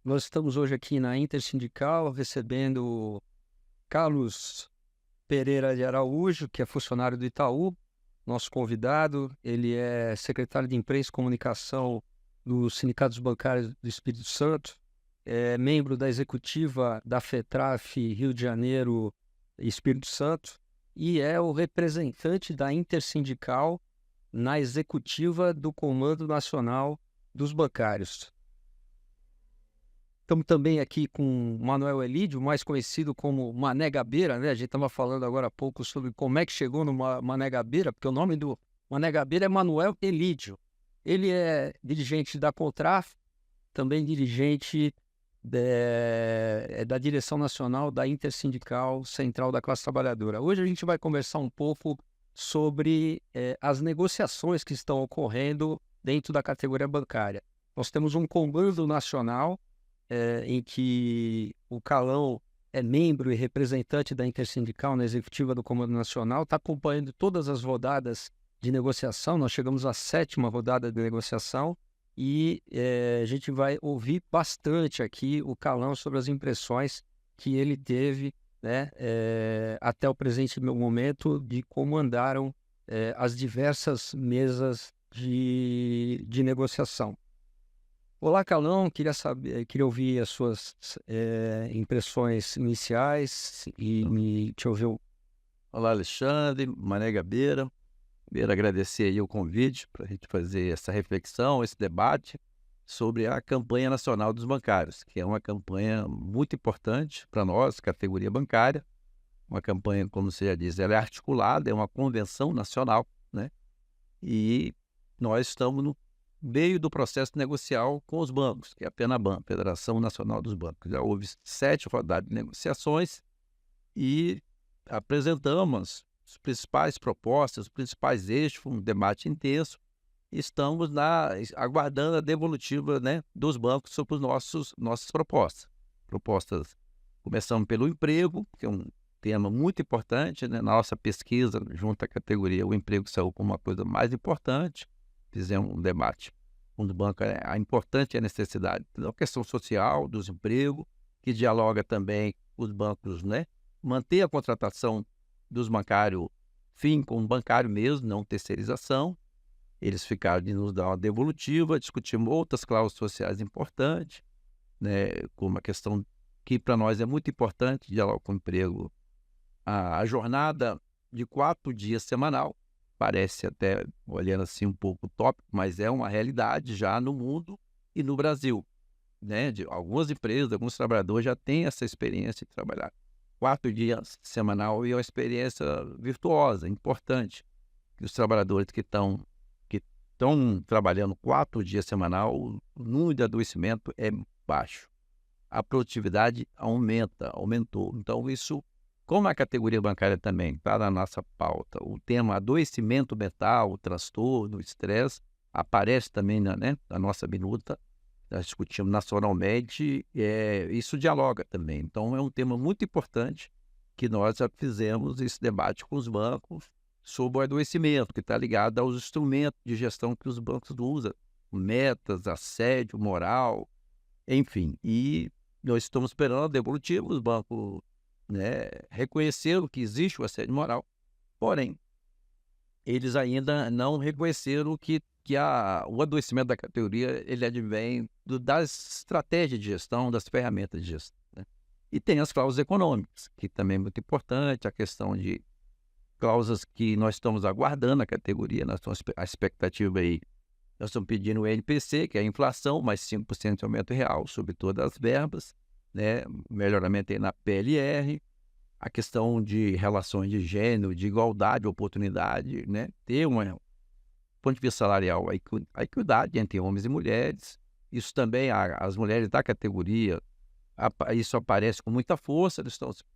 Nós estamos hoje aqui na Intersindical recebendo Carlos Pereira de Araújo, que é funcionário do Itaú, nosso convidado. Ele é secretário de Imprensa e Comunicação do Sindicato dos Bancários do Espírito Santo, é membro da executiva da FETRAF Rio de Janeiro e Espírito Santo e é o representante da Intersindical na executiva do Comando Nacional dos Bancários. Estamos também aqui com o Manuel Elídio, mais conhecido como Mané Gabeira, né? A gente estava falando agora há pouco sobre como é que chegou no Mané Gabeira, porque o nome do Mané Gabeira é Manuel Elídio. Ele é dirigente da Contraf, também dirigente da direção nacional da Intersindical Central da Classe Trabalhadora. Hoje a gente vai conversar um pouco sobre as negociações que estão ocorrendo dentro da categoria bancária. Nós temos um comando nacional em que o Calão é membro e representante da Intersindical na executiva do Comando Nacional, está acompanhando todas as rodadas de negociação. Nós chegamos à 7ª rodada de negociação e a gente vai ouvir bastante aqui o Calão sobre as impressões que ele teve, né, até o presente momento de como andaram as diversas mesas de negociação. Olá, Calão, queria ouvir as suas impressões iniciais e te ouvir. Olá, Alexandre, Mané Gabeira. Primeiro, agradecer aí o convite para a gente fazer essa reflexão, esse debate sobre a campanha nacional dos bancários, que é uma campanha muito importante para nós, categoria bancária. Uma campanha, como você já diz, ela é articulada, é uma convenção nacional, né? E nós estamos no meio do processo negocial com os bancos, que é a FENABAN, Federação Nacional dos Bancos. Já houve 7 rodadas de negociações e apresentamos as principais propostas, os principais eixos, foi um debate intenso. Estamos aguardando a devolutiva, né, dos bancos sobre nossas propostas. Começamos pelo emprego, que é um tema muito importante, né? Na nossa pesquisa, junto à categoria, o emprego saiu como uma coisa mais importante. Fizemos um debate com o banco, a importante é a necessidade da questão social, do desemprego, que dialoga também com os bancos, né? Manter a contratação dos bancários, com o bancário mesmo, não terceirização. Eles ficaram de nos dar uma devolutiva, discutimos outras cláusulas sociais importantes, né, como a questão que para nós é muito importante, diálogo com o emprego, a jornada de 4 dias semanal, parece até, olhando assim, um pouco utópico, mas é uma realidade já no mundo e no Brasil, né? De algumas empresas, alguns trabalhadores já têm essa experiência de trabalhar 4 dias semanal e é uma experiência virtuosa, importante. Que os trabalhadores que estão trabalhando 4 dias semanal, o número de adoecimento é baixo. A produtividade aumentou. Então, isso, como a categoria bancária também está na nossa pauta, o tema adoecimento mental, o transtorno, o estresse, aparece também na nossa minuta. Nós discutimos nacionalmente, isso dialoga também. Então, é um tema muito importante que nós já fizemos esse debate com os bancos sobre o adoecimento, que está ligado aos instrumentos de gestão que os bancos usam, metas, assédio moral, enfim. E nós estamos esperando a devolutiva, os bancos, né, reconheceram que existe o assédio moral, porém, eles ainda não reconheceram que o adoecimento da categoria ele advém das estratégias de gestão, das ferramentas de gestão, né? E tem as cláusulas econômicas, que também é muito importante, a questão de cláusulas que nós estamos aguardando a categoria, nós estamos a expectativa aí, nós estamos pedindo o NPC, que é a inflação, mais 5% de aumento real sobre todas as verbas, né? Melhoramento aí na PLR, a questão de relações de gênero, de igualdade de oportunidade, né? Ter uma ponto de vista salarial, a equidade entre homens e mulheres. Isso também, as mulheres da categoria, isso aparece com muita força,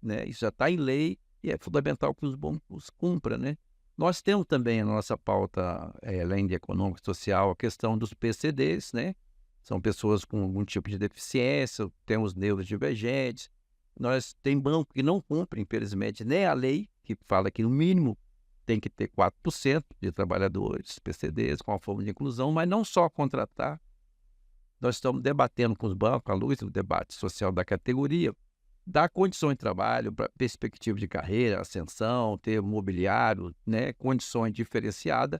né, isso já está em lei e é fundamental que os bancos cumpram, né? Nós temos também na nossa pauta, além de econômica e social, a questão dos PCDs, né? São pessoas com algum tipo de deficiência, temos neurodivergentes. Nós tem banco que não cumpre, infelizmente, nem a lei, que fala que no mínimo tem que ter 4% de trabalhadores PCDs com a forma de inclusão, mas não só contratar nós estamos debatendo com os bancos, à luz do debate social da categoria, dar condições de trabalho, para perspectiva de carreira, ascensão, ter mobiliário, né, condições diferenciadas,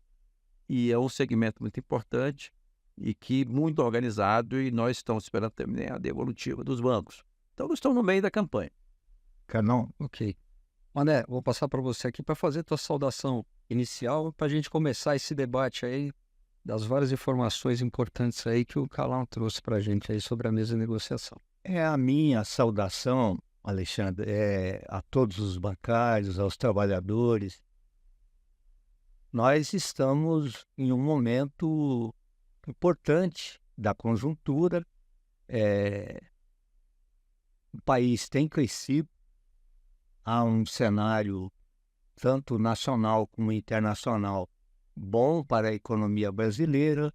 e é um segmento muito importante e que muito organizado, e nós estamos esperando também a devolutiva dos bancos. Então, nós estamos no meio da campanha. Carlão, Ok. Mané, vou passar para você aqui para fazer tua saudação inicial, para a gente começar esse debate aí das várias informações importantes aí que o Calão trouxe para a gente aí sobre a mesa de negociação. é a minha saudação, Alexandre, a todos os bancários, aos trabalhadores. Nós estamos em um momento importante da conjuntura. O país tem crescido, há um cenário tanto nacional como internacional bom para a economia brasileira.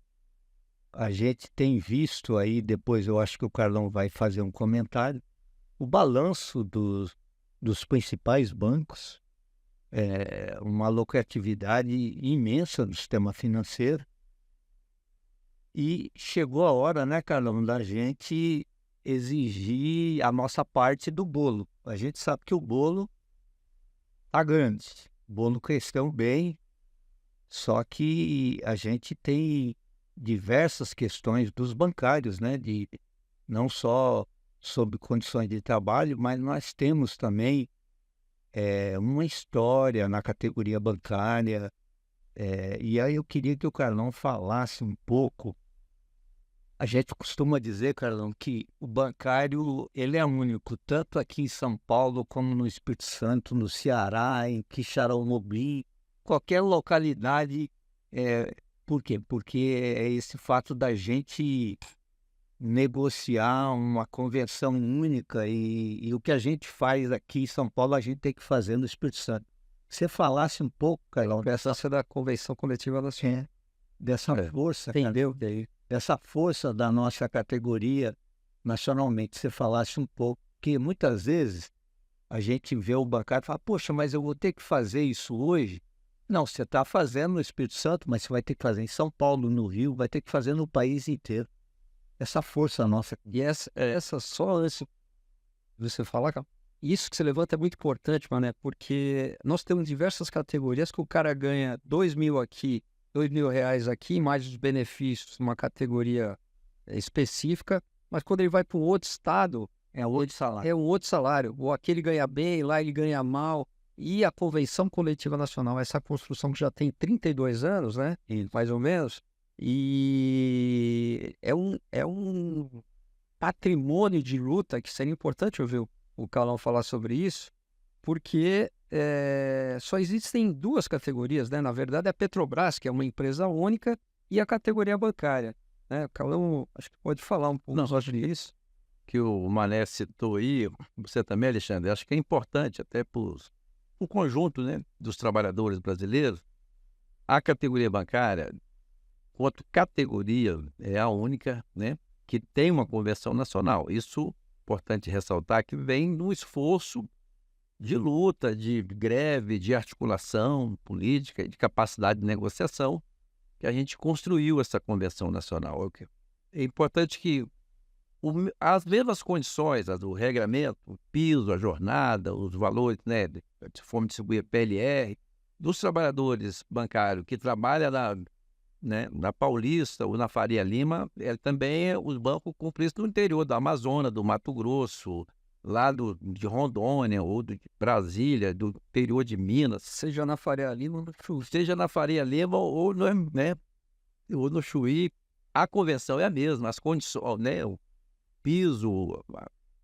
A gente tem visto aí, depois eu acho que o Carlão vai fazer um comentário, o balanço dos principais bancos, uma lucratividade imensa no sistema financeiro. E chegou a hora, né, Carlão, da gente exigir a nossa parte do bolo. A gente sabe que o bolo está grande, o bolo cresceu bem, só que a gente tem diversas questões dos bancários, né, não só sobre condições de trabalho, mas nós temos também uma história na categoria bancária, e aí eu queria que o Carlão falasse um pouco. A gente costuma dizer, Carlão, que o bancário ele é único, tanto aqui em São Paulo como no Espírito Santo, no Ceará, em Quixaramobim, qualquer localidade. Por quê? Porque é esse fato da gente negociar uma convenção única e o que a gente faz aqui em São Paulo, a gente tem que fazer no Espírito Santo. Você falasse um pouco, Carlão, Essa da Convenção Coletiva Nacional. dessa força, Entendeu? dessa força da nossa categoria nacionalmente. Você falasse um pouco, que muitas vezes a gente vê o bancário e fala, poxa, mas eu vou ter que fazer isso hoje? Não, você está fazendo no Espírito Santo, mas você vai ter que fazer em São Paulo, no Rio, vai ter que fazer no país inteiro. Essa força nossa. E essa só antes de você falar, cara, isso que você levanta é muito importante, mané, porque nós temos diversas categorias que o cara ganha 2.000 aqui, R$ 2.000 aqui, mais os benefícios numa categoria específica, mas quando ele vai para um outro estado, É outro salário. é um outro salário. Ou aqui ele ganha bem, lá ele ganha mal. E a Convenção Coletiva Nacional, essa construção que já tem 32 anos, né? Isso. Mais ou menos, e é um patrimônio de luta que seria importante ouvir o Calão falar sobre isso, porque só existem duas categorias, né? Na verdade, é a Petrobras, que é uma empresa única, e a categoria bancária, né? O Calão, acho que pode falar um pouco sobre isso. Que o Mané citou aí, você também, Alexandre, acho que é importante até para o conjunto, né, dos trabalhadores brasileiros. A categoria bancária, quanto categoria, é a única, né, que tem uma convenção nacional. Isso é importante ressaltar, que vem de um esforço de luta, de greve, de articulação política, de capacidade de negociação, que a gente construiu essa convenção nacional. É importante que as mesmas condições, as do regramento, o piso, a jornada, os valores, né, se formos distribuir PLR, dos trabalhadores bancários que trabalham na Paulista ou na Faria Lima, também os bancos cumprem isso no interior do Amazonas, do Mato Grosso, lá de Rondônia ou de Brasília, do interior de Minas. Seja na Faria Lima, Seja na Faria Lima ou no Chuí, a convenção é a mesma, as condições, né, o piso,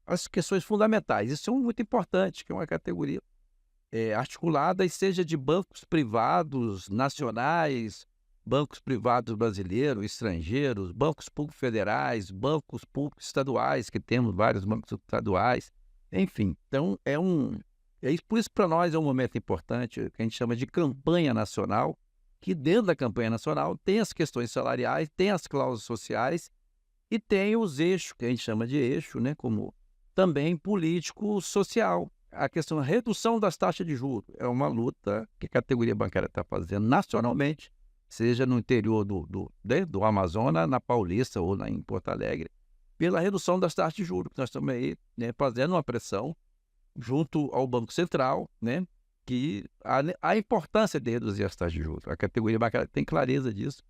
as questões fundamentais. Isso é muito importante, que é uma categoria articulada e seja de bancos privados nacionais, bancos privados brasileiros, estrangeiros, bancos públicos federais, bancos públicos estaduais, que temos vários bancos estaduais, enfim. Então, por isso para nós é um momento importante, que a gente chama de campanha nacional, que dentro da campanha nacional tem as questões salariais, tem as cláusulas sociais e tem os eixos, que a gente chama de eixo, né, como também político-social. A questão da redução das taxas de juros é uma luta que a categoria bancária está fazendo nacionalmente seja no interior do Amazonas, na Paulista ou lá em Porto Alegre, pela redução das taxas de juros. Nós estamos aí, né, fazendo uma pressão junto ao Banco Central, né, que a importância de reduzir as taxas de juros. A categoria bancária tem clareza disso.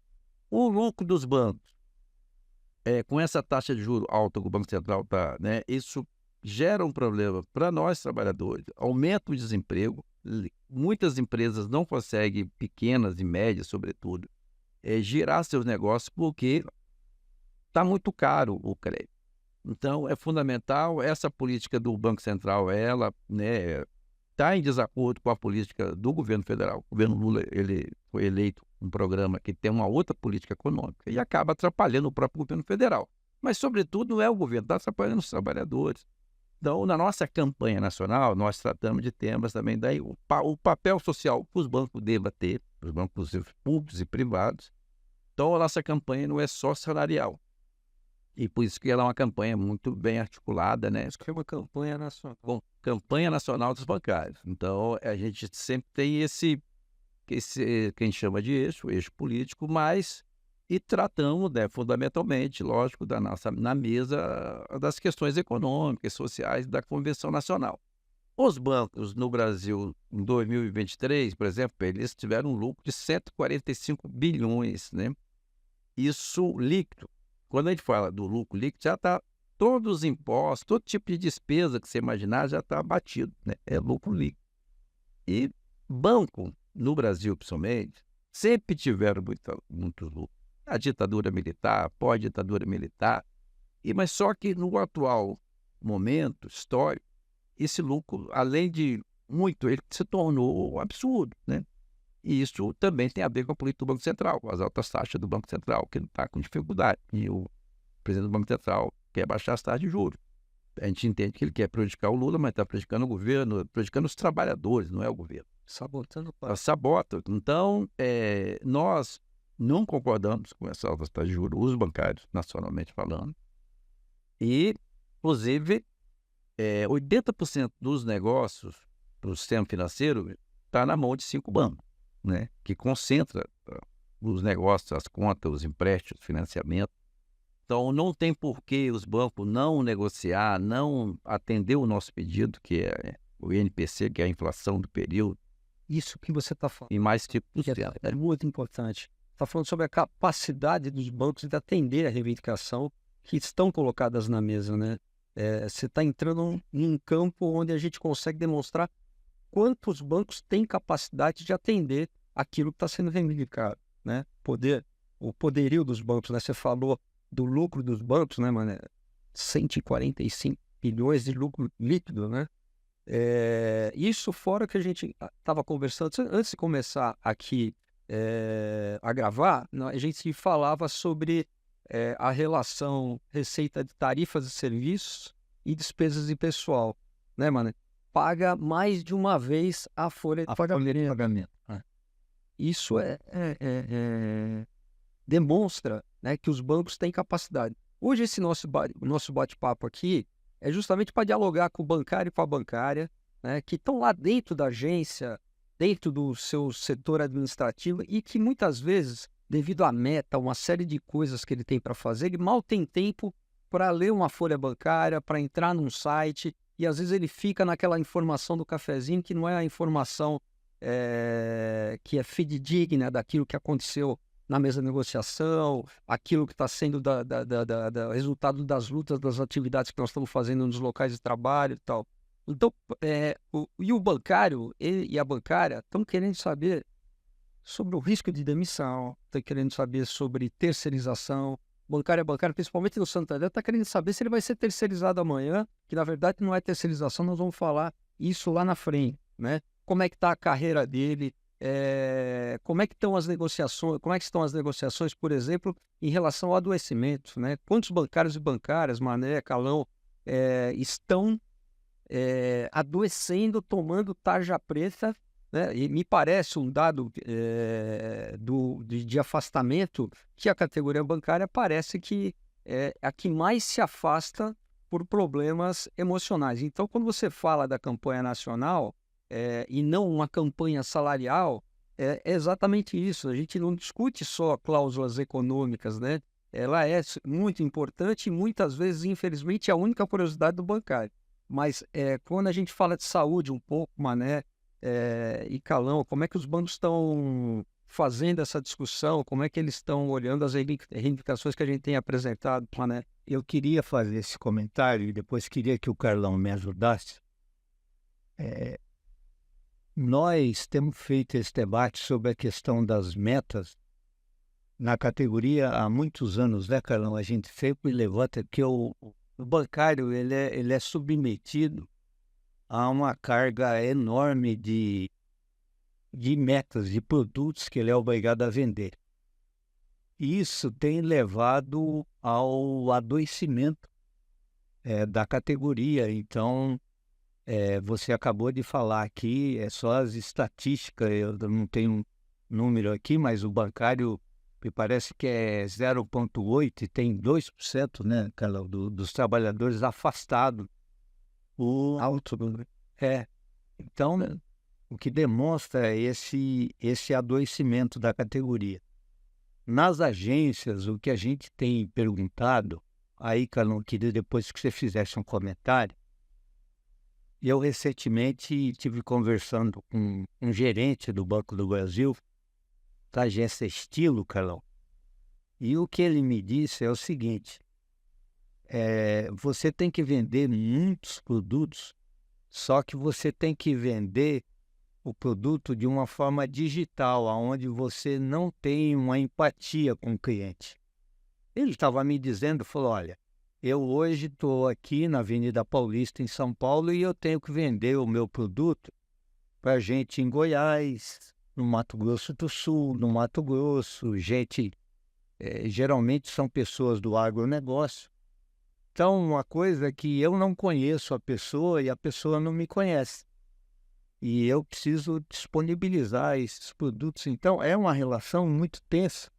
O lucro dos bancos, com essa taxa de juros alta que o Banco Central está, né, isso gera um problema para nós trabalhadores, aumenta o desemprego, muitas empresas não conseguem, pequenas e médias sobretudo, girar seus negócios porque está muito caro o crédito. Então, é fundamental essa política do Banco Central, ela, né, está em desacordo com a política do governo federal. O governo Lula, ele foi eleito um programa que tem uma outra política econômica e acaba atrapalhando o próprio governo federal. Mas, sobretudo, não é o governo, está atrapalhando os trabalhadores. Então, na nossa campanha nacional, nós tratamos de temas também, daí o papel social que os bancos devem ter, os bancos públicos e privados. Então, a nossa campanha não é só salarial. E por isso que ela é uma campanha muito bem articulada, né? Isso que é uma campanha nacional. Com Campanha Nacional dos Bancários. Então, a gente sempre tem esse que a gente chama de eixo político, mas e tratamos, né, fundamentalmente, lógico, na mesa das questões econômicas, sociais da Convenção Nacional. Os bancos no Brasil, em 2023, por exemplo, eles tiveram um lucro de 145 bilhões, né? Isso líquido. Quando a gente fala do lucro líquido, já está todos os impostos, todo tipo de despesa que você imaginar já está abatido, né? É lucro líquido. E banco, no Brasil principalmente, sempre tiveram muito lucro. A ditadura militar, pós-ditadura militar, mas só que no atual momento histórico, esse lucro, além de muito, ele se tornou absurdo, né? E isso também tem a ver com a política do Banco Central, com as altas taxas do Banco Central, que está com dificuldade. E o presidente do Banco Central quer baixar as taxas de juros. A gente entende que ele quer prejudicar o Lula, mas está prejudicando o governo, prejudicando os trabalhadores, não é o governo. Sabotando o país. Sabota. Então, nós não concordamos com essa alta taxa de juros, os bancários, nacionalmente falando. E, inclusive, 80% dos negócios do sistema financeiro está na mão de 5 bancos, né, que concentra os negócios, as contas, os empréstimos, financiamento. Então, não tem por que os bancos não negociar, não atender o nosso pedido, que é o INPC, que é a inflação do período. Isso que você está falando. E mais tipo de é muito importante. Está falando sobre a capacidade dos bancos de atender a reivindicação que estão colocadas na mesa, né? Você está entrando em um campo onde a gente consegue demonstrar quantos bancos têm capacidade de atender aquilo que está sendo reivindicado, né? O poderio dos bancos, né? Você falou do lucro dos bancos, né, mano? 145 bilhões de lucro líquido, né? Isso fora que a gente estava conversando, antes de começar aqui a gravar, a gente falava sobre a relação receita de tarifas e serviços e despesas de pessoal, né, mano? Paga mais de uma vez a folha de pagamento. Isso demonstra, né, que os bancos têm capacidade. Hoje esse nosso bate-papo aqui é justamente para dialogar com o bancário e com a bancária, né, que estão lá dentro da agência, dentro do seu setor administrativo e que muitas vezes, devido à meta, uma série de coisas que ele tem para fazer, ele mal tem tempo para ler uma folha bancária, para entrar num site, e às vezes ele fica naquela informação do cafezinho que não é a informação que é fidedigna daquilo que aconteceu na mesa de negociação, aquilo que está sendo resultado das lutas, das atividades que nós estamos fazendo nos locais de trabalho e tal. Então, o bancário e a bancária estão querendo saber sobre o risco de demissão, estão querendo saber sobre terceirização. Bancário, principalmente no Santander, está querendo saber se ele vai ser terceirizado amanhã, que na verdade não é terceirização, nós vamos falar isso lá na frente, né? Como é que está a carreira dele, como é que estão as negociações, por exemplo, em relação ao adoecimento, né? Quantos bancários e bancárias, Mané, Calão, estão adoecendo, tomando tarja preta, né? E me parece um dado de afastamento que a categoria bancária parece que é a que mais se afasta por problemas emocionais. Então, quando você fala da campanha nacional e não uma campanha salarial, É exatamente isso. A gente não discute só cláusulas econômicas, né? Ela é muito importante e muitas vezes, infelizmente, é a única curiosidade do bancário. Mas quando a gente fala de saúde um pouco, Mané e Calão, como é que os bancos estão fazendo essa discussão? Como é que eles estão olhando as reivindicações que a gente tem apresentado, Mané? Eu queria fazer esse comentário e depois queria que o Carlão me ajudasse. É, Nós temos feito esse debate sobre a questão das metas na categoria há muitos anos, né, Carlão? A gente sempre levanta que o bancário ele é submetido a uma carga enorme de metas, de produtos que ele é obrigado a vender. E isso tem levado ao adoecimento da categoria. Então, você acabou de falar aqui, é só as estatísticas, eu não tenho um número aqui, mas o bancário me parece que é 0,8 e tem 2%, né, Carlão, dos trabalhadores afastados. Alto, né? Então, o que demonstra é esse adoecimento da categoria. Nas agências, o que a gente tem perguntado, aí, Carlão, queria depois que você fizesse um comentário, eu recentemente estive conversando com um gerente do Banco do Brasil, da agência Estilo, Carlão, e o que ele me disse é o seguinte: você tem que vender muitos produtos, só que você tem que vender o produto de uma forma digital, onde você não tem uma empatia com o cliente. Ele estava me dizendo, falou, olha, eu hoje estou aqui na Avenida Paulista, em São Paulo, e eu tenho que vender o meu produto para gente em Goiás, no Mato Grosso do Sul, no Mato Grosso, gente, geralmente são pessoas do agronegócio. Então, uma coisa é que eu não conheço a pessoa e a pessoa não me conhece. E eu preciso disponibilizar esses produtos. Então, é uma relação muito tensa.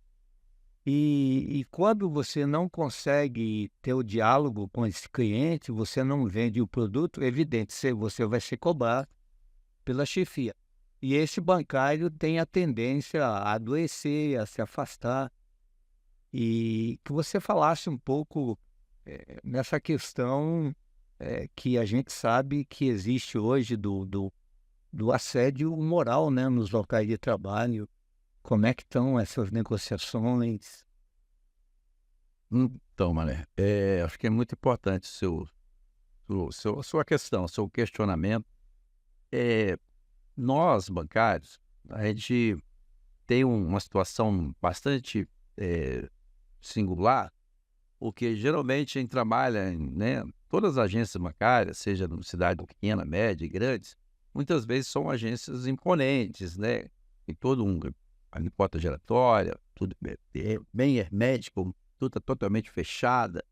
E quando você não consegue ter o diálogo com esse cliente, você não vende o produto, é evidente, você vai ser cobrado pela chefia. E esse bancário tem a tendência a adoecer, a se afastar. E que você falasse um pouco nessa questão que a gente sabe que existe hoje do assédio moral, né, nos locais de trabalho. Como é que estão essas negociações? Então, Mané, acho que é muito importante sua questão, seu questionamento. Nós, bancários, a gente tem uma situação bastante singular, porque geralmente a gente trabalha, né, todas as agências bancárias, seja numa cidade pequena, média e grandes, muitas vezes são agências imponentes, né, em todo a porta giratória, tudo bem hermético, tudo totalmente fechada,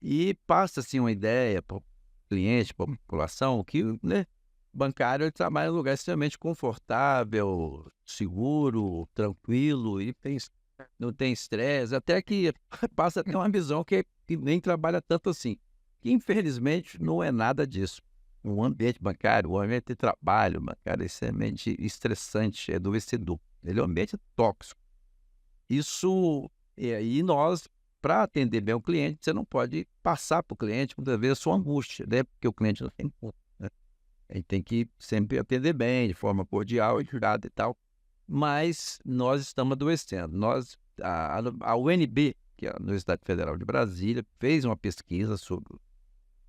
e passa-se uma ideia para o cliente, para a população, que, né, bancário ele trabalha em um lugar extremamente confortável, seguro, tranquilo, e não tem estresse, até que passa a ter uma visão que nem trabalha tanto assim. Que, infelizmente, não é nada disso. O ambiente bancário, o ambiente de trabalho bancário é extremamente estressante, é adoecedor. Ele é um ambiente tóxico. Isso, e aí nós, para atender bem o cliente, você não pode passar para o cliente, muitas vezes, a sua angústia, né? Porque o cliente não tem conta, né? A gente tem que sempre atender bem, de forma cordial, educada e tal. Mas nós estamos adoecendo. A UNB, que é a Universidade Federal de Brasília, fez uma pesquisa sobre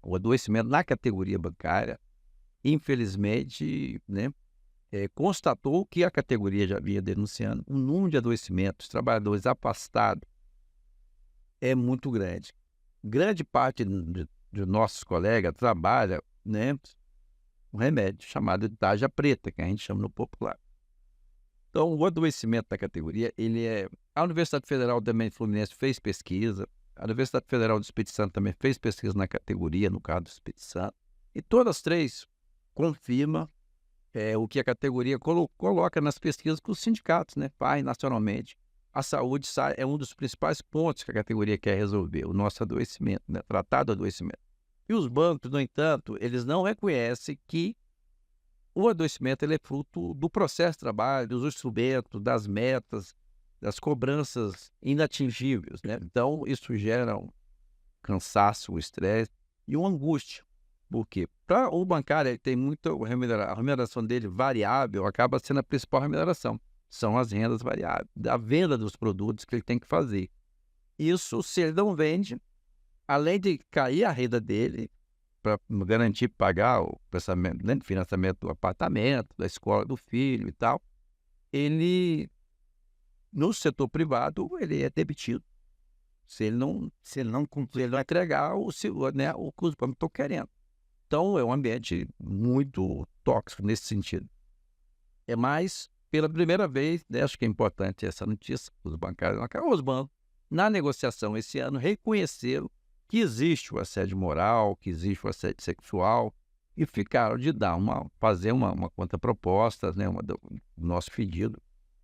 o adoecimento na categoria bancária. Infelizmente, né, constatou que a categoria já vinha denunciando o número de adoecimentos, trabalhadores afastados é muito grande. Grande parte de nossos colegas trabalha, né, um remédio chamado de tarja preta, que a gente chama no popular. Então, o adoecimento da categoria, a Universidade Federal também Fluminense fez pesquisa, a Universidade Federal do Espírito Santo também fez pesquisa na categoria, no caso do Espírito Santo, e todas as três confirmam o que a categoria coloca nas pesquisas com os sindicatos, né, faz nacionalmente. A saúde é um dos principais pontos que a categoria quer resolver, o nosso adoecimento, né, tratar do adoecimento. E os bancos, no entanto, eles não reconhecem que o adoecimento ele é fruto do processo de trabalho, dos instrumentos, das metas, das cobranças inatingíveis, né? Então, isso gera um cansaço, um estresse e uma angústia. Por quê? Para o bancário, ele tem muita a remuneração dele variável, acaba sendo a principal remuneração. São as rendas variáveis, da venda dos produtos que ele tem que fazer. Isso, se ele não vende, além de cair a renda dele, para garantir pagar o financiamento do apartamento, da escola do filho e tal, ele, no setor privado, ele é demitido. Se ele não entregar o que os bancos estão querendo. Então, é um ambiente muito tóxico nesse sentido. Mas, pela primeira vez, né, acho que é importante essa notícia, os bancários, os bancos, na negociação esse ano, reconheceram que existe o assédio moral, que existe o assédio sexual, e ficaram de fazer uma contraproposta, né, do nosso pedido,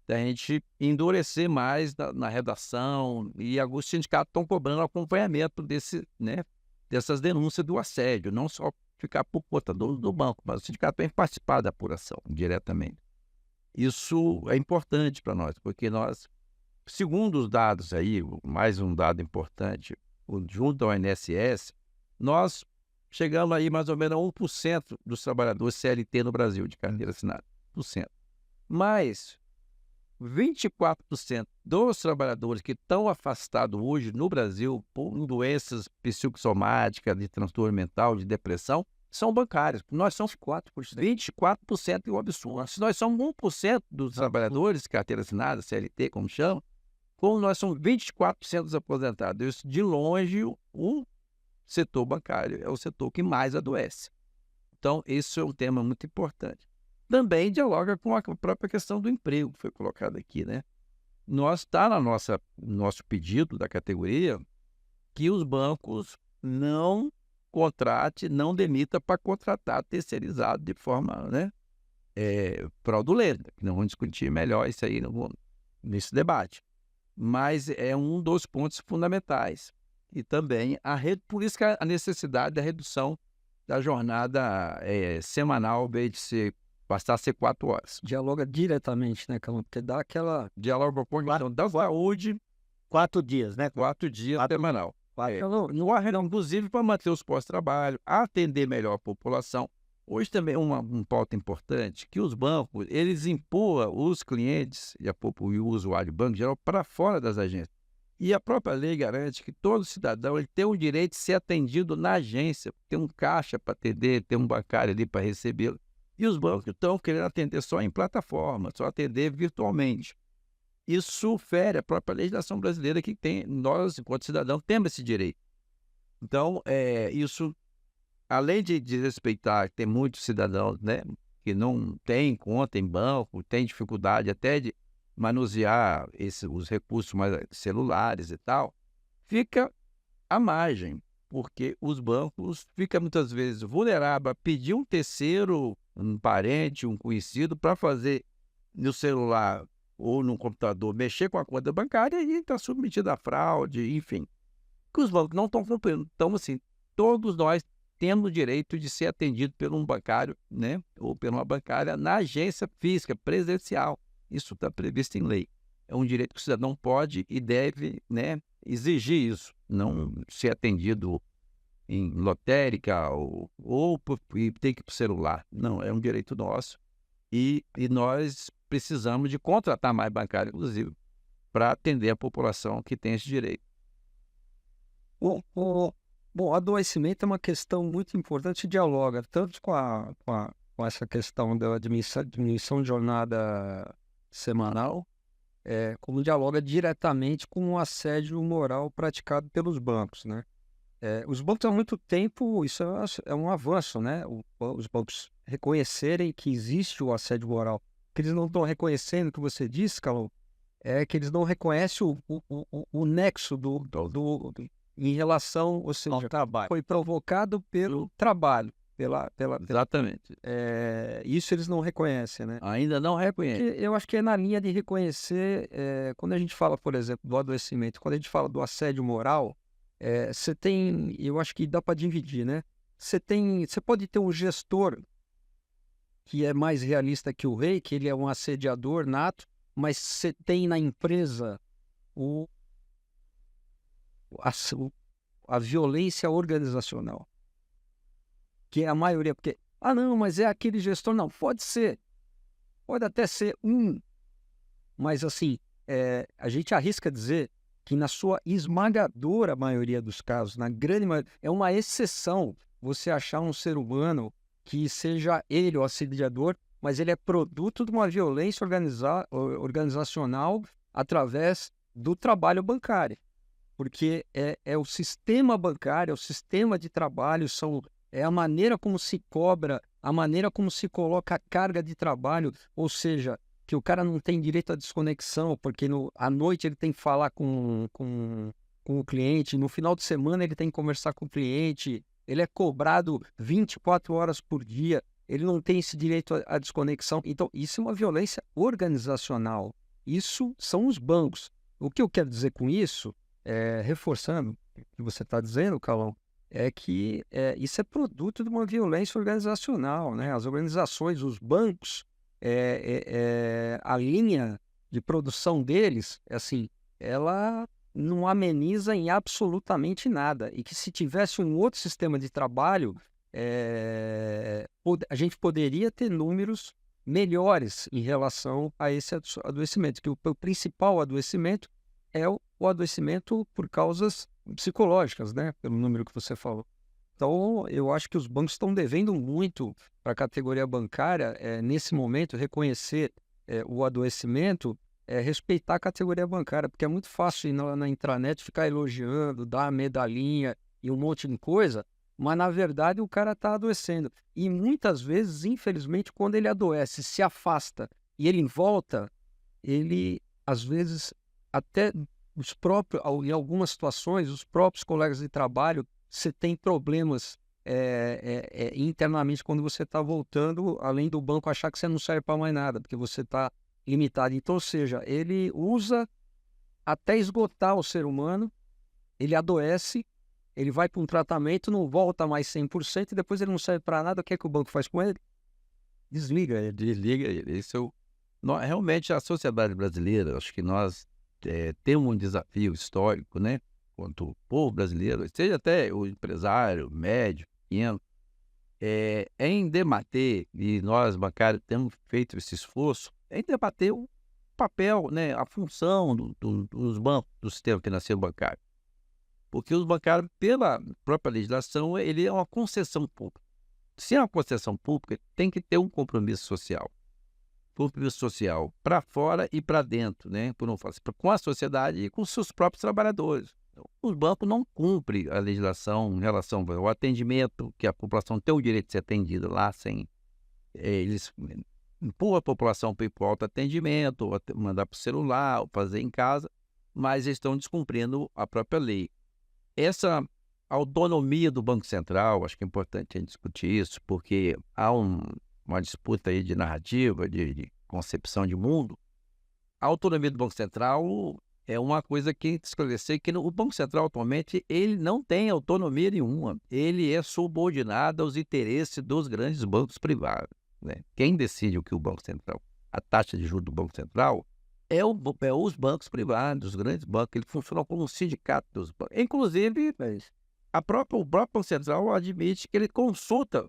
da gente endurecer mais na redação, e alguns sindicatos estão cobrando acompanhamento dessas denúncias do assédio, não só ficar por conta do banco, mas o sindicato tem que participar da apuração diretamente. Isso é importante para nós, porque nós, segundo os dados aí, mais um dado importante, junto ao INSS, nós chegamos aí mais ou menos a 1% dos trabalhadores CLT no Brasil, de carteira assinada, 1%. Mas 24% dos trabalhadores que estão afastados hoje no Brasil por doenças psicossomáticas, de transtorno mental, de depressão, são bancários. Nós somos 24% é um absurdo. Se nós somos 1% dos trabalhadores, carteira assinada, CLT, como chama, como nós somos 24% dos aposentados. Isso, de longe, o setor bancário é o setor que mais adoece. Então, isso é um tema muito importante. Também dialoga com a própria questão do emprego, que foi colocado aqui, né? Está no nosso pedido da categoria que os bancos não contrate, não demita para contratar terceirizado de forma, né, fraudulenta. Não vamos discutir melhor isso aí nesse debate. Mas é um dos pontos fundamentais. E também, por isso que a necessidade da redução da jornada semanal, ao invés de passar a ser 4 horas. Dialoga diretamente, né, Calma? Porque dá aquela... Dialoga com a questão da saúde. 4 dias, né? 4 dias semanal. Inclusive para manter os pós-trabalho, atender melhor a população. Hoje também um pauta importante, que os bancos, eles empurram os clientes e o usuário do banco geral para fora das agências. E a própria lei garante que todo cidadão ele tem o direito de ser atendido na agência, tem um caixa para atender, tem um bancário ali para recebê-lo. E os bancos estão querendo atender só em plataforma, só atender virtualmente. Isso fere a própria legislação brasileira que nós, enquanto cidadãos, temos esse direito. Então, isso, além de desrespeitar, tem muitos cidadãos, né, que não têm conta em banco, têm dificuldade até de manusear os recursos mais celulares e tal, fica à margem, porque os bancos ficam muitas vezes vulneráveis a pedir um terceiro, um parente, um conhecido, para fazer no celular ou no computador, mexer com a conta bancária e está submetido a fraude, enfim. Que os bancos não estão cumprindo. Então, assim, todos nós temos o direito de ser atendido por um bancário, né, ou por uma bancária na agência física, presencial. Isso está previsto em lei. É um direito que o cidadão pode e deve, né, exigir isso, não ser atendido em lotérica ou ter que ir para o celular. Não, é um direito nosso. E nós precisamos de contratar mais bancário, inclusive, para atender a população que tem esse direito. Bom, adoecimento é uma questão muito importante, dialoga tanto com essa questão da diminuição de jornada semanal, como dialoga diretamente com o assédio moral praticado pelos bancos, né? Os bancos há muito tempo, isso é um avanço, né? Os bancos reconhecerem que existe o assédio moral. O que eles não estão reconhecendo, que você disse, Calão, é que eles não reconhecem o nexo em relação, ou seja, ao trabalho. Foi provocado pelo trabalho. Exatamente. Isso eles não reconhecem, né? Ainda não reconhecem. Eu acho que é na linha de reconhecer, quando a gente fala, por exemplo, do adoecimento, quando a gente fala do assédio moral, você tem, eu acho que dá para dividir, né? Você pode ter um gestor que é mais realista que o rei, que ele é um assediador nato, mas você tem na empresa o, a, a violência organizacional, que é a maioria, porque, não, mas é aquele gestor, não, pode ser, pode até ser mas assim, a gente arrisca dizer que na sua esmagadora maioria dos casos, na grande maioria, é uma exceção você achar um ser humano que seja ele o assediador, mas ele é produto de uma violência organizacional através do trabalho bancário. Porque é o sistema bancário, é o sistema de trabalho, é a maneira como se cobra, a maneira como se coloca a carga de trabalho, ou seja, que o cara não tem direito à desconexão, porque à noite ele tem que falar com o cliente, no final de semana ele tem que conversar com o cliente, ele é cobrado 24 horas por dia, ele não tem esse direito à desconexão. Então, isso é uma violência organizacional. Isso são os bancos. O que eu quero dizer com isso, reforçando o que você está dizendo, Calão, é que isso é produto de uma violência organizacional, né? As organizações, os bancos, a linha de produção deles, assim, ela não ameniza em absolutamente nada. E que se tivesse um outro sistema de trabalho, a gente poderia ter números melhores em relação a esse adoecimento, que o principal adoecimento é o adoecimento por causas psicológicas, né? Pelo número que você falou. Então, eu acho que os bancos estão devendo muito para a categoria bancária, nesse momento, reconhecer o adoecimento, respeitar a categoria bancária, porque é muito fácil ir na intranet ficar elogiando, dar medalhinha e um monte de coisa, mas na verdade o cara está adoecendo. E muitas vezes, infelizmente, quando ele adoece, se afasta e ele volta, ele, às vezes, até em algumas situações, os próprios colegas de trabalho, você tem problemas internamente quando você está voltando, além do banco achar que você não serve para mais nada, porque você está limitado. Então, ou seja, ele usa até esgotar o ser humano, ele adoece, ele vai para um tratamento, não volta mais 100% e depois ele não serve para nada. O que é que o banco faz com ele? Desliga ele. Desliga ele. Realmente, a sociedade brasileira, acho que nós temos um desafio histórico, né? Quanto o povo brasileiro, seja até o empresário, médio, pequeno, em debater, e nós bancários temos feito esse esforço, em debater o papel, né, a função dos bancos, do sistema financeiro bancário. Porque os bancários, pela própria legislação, ele é uma concessão pública. Se é uma concessão pública, tem que ter um compromisso social. Compromisso social para fora e para dentro, né? Com a sociedade e com seus próprios trabalhadores. Os bancos não cumprem a legislação em relação ao atendimento, que a população tem o direito de ser atendida lá, sem eles empurram a população para ir para o autoatendimento, ou mandar para o celular, ou fazer em casa, mas eles estão descumprindo a própria lei. Essa autonomia do Banco Central, acho que é importante a gente discutir isso, porque há uma disputa aí de narrativa, de concepção de mundo. A autonomia do Banco Central é uma coisa que esclarecer que o Banco Central atualmente ele não tem autonomia nenhuma. Ele é subordinado aos interesses dos grandes bancos privados, né? Quem decide o que o Banco Central, a taxa de juros do Banco Central, é os bancos privados, os grandes bancos. Ele funciona como um sindicato dos bancos. Inclusive, o próprio Banco Central admite que ele consulta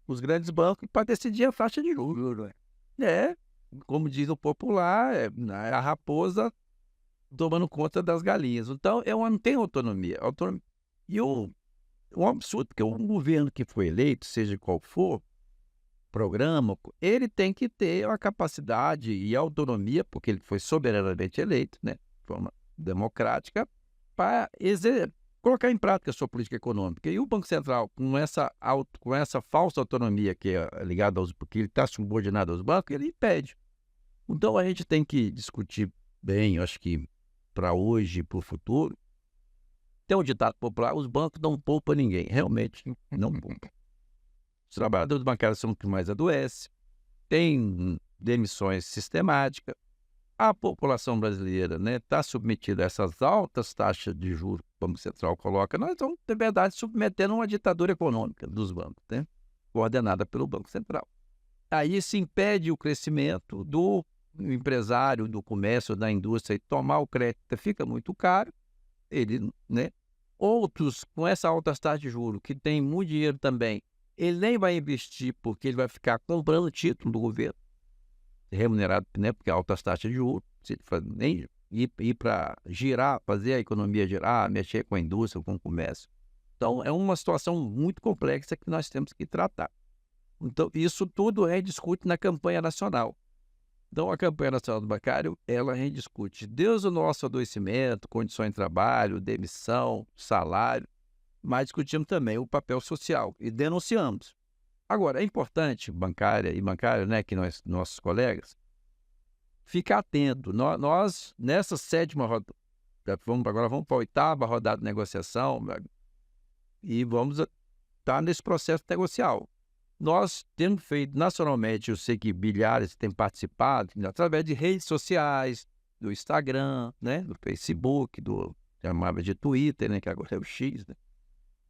os grandes bancos para decidir a taxa de juros. Como diz o popular, a raposa tomando conta das galinhas. Então, não tem autonomia. E um absurdo, porque um governo que foi eleito, seja qual for, programa, ele tem que ter a capacidade e a autonomia, porque ele foi soberanamente eleito, né, de forma democrática, para colocar em prática a sua política econômica. E o Banco Central, com essa falsa autonomia que é ligada porque ele está subordinado aos bancos, ele impede. Então, a gente tem que discutir bem, eu acho que para hoje e para o futuro, tem um ditado popular: os bancos não poupam ninguém. Realmente não poupam. Os trabalhadores bancários são os que mais adoecem, tem demissões sistemáticas, a população brasileira está submetida a essas altas taxas de juros que o Banco Central coloca. Nós estamos, de verdade, submetendo a uma ditadura econômica dos bancos, né? Coordenada pelo Banco Central. aí se impede o crescimento do empresário, do comércio, da indústria, e tomar o crédito fica muito caro, ele, né? Outros, com essa alta taxa de juros, que tem muito dinheiro também, ele nem vai investir porque ele vai ficar comprando título do governo, remunerado, né? Porque alta taxa de juros, se ele nem ir para girar, fazer a economia girar, mexer com a indústria, com o comércio. Então, é uma situação muito complexa que nós temos que tratar. Então, isso tudo rediscute na campanha nacional. Então, a campanha nacional do bancário, ela rediscute desde o nosso adoecimento, condições de trabalho, demissão, salário, mas discutimos também o papel social e denunciamos. Agora, é importante, bancária, né, que nossos colegas, ficar atento. Nós nessa 7ª rodada, agora vamos para a 8ª rodada de negociação e vamos estar nesse processo negocial. Nós temos feito nacionalmente, eu sei que bilhares têm participado através de redes sociais, do Instagram, né, do Facebook, chamava de Twitter, né, que agora é o X, né,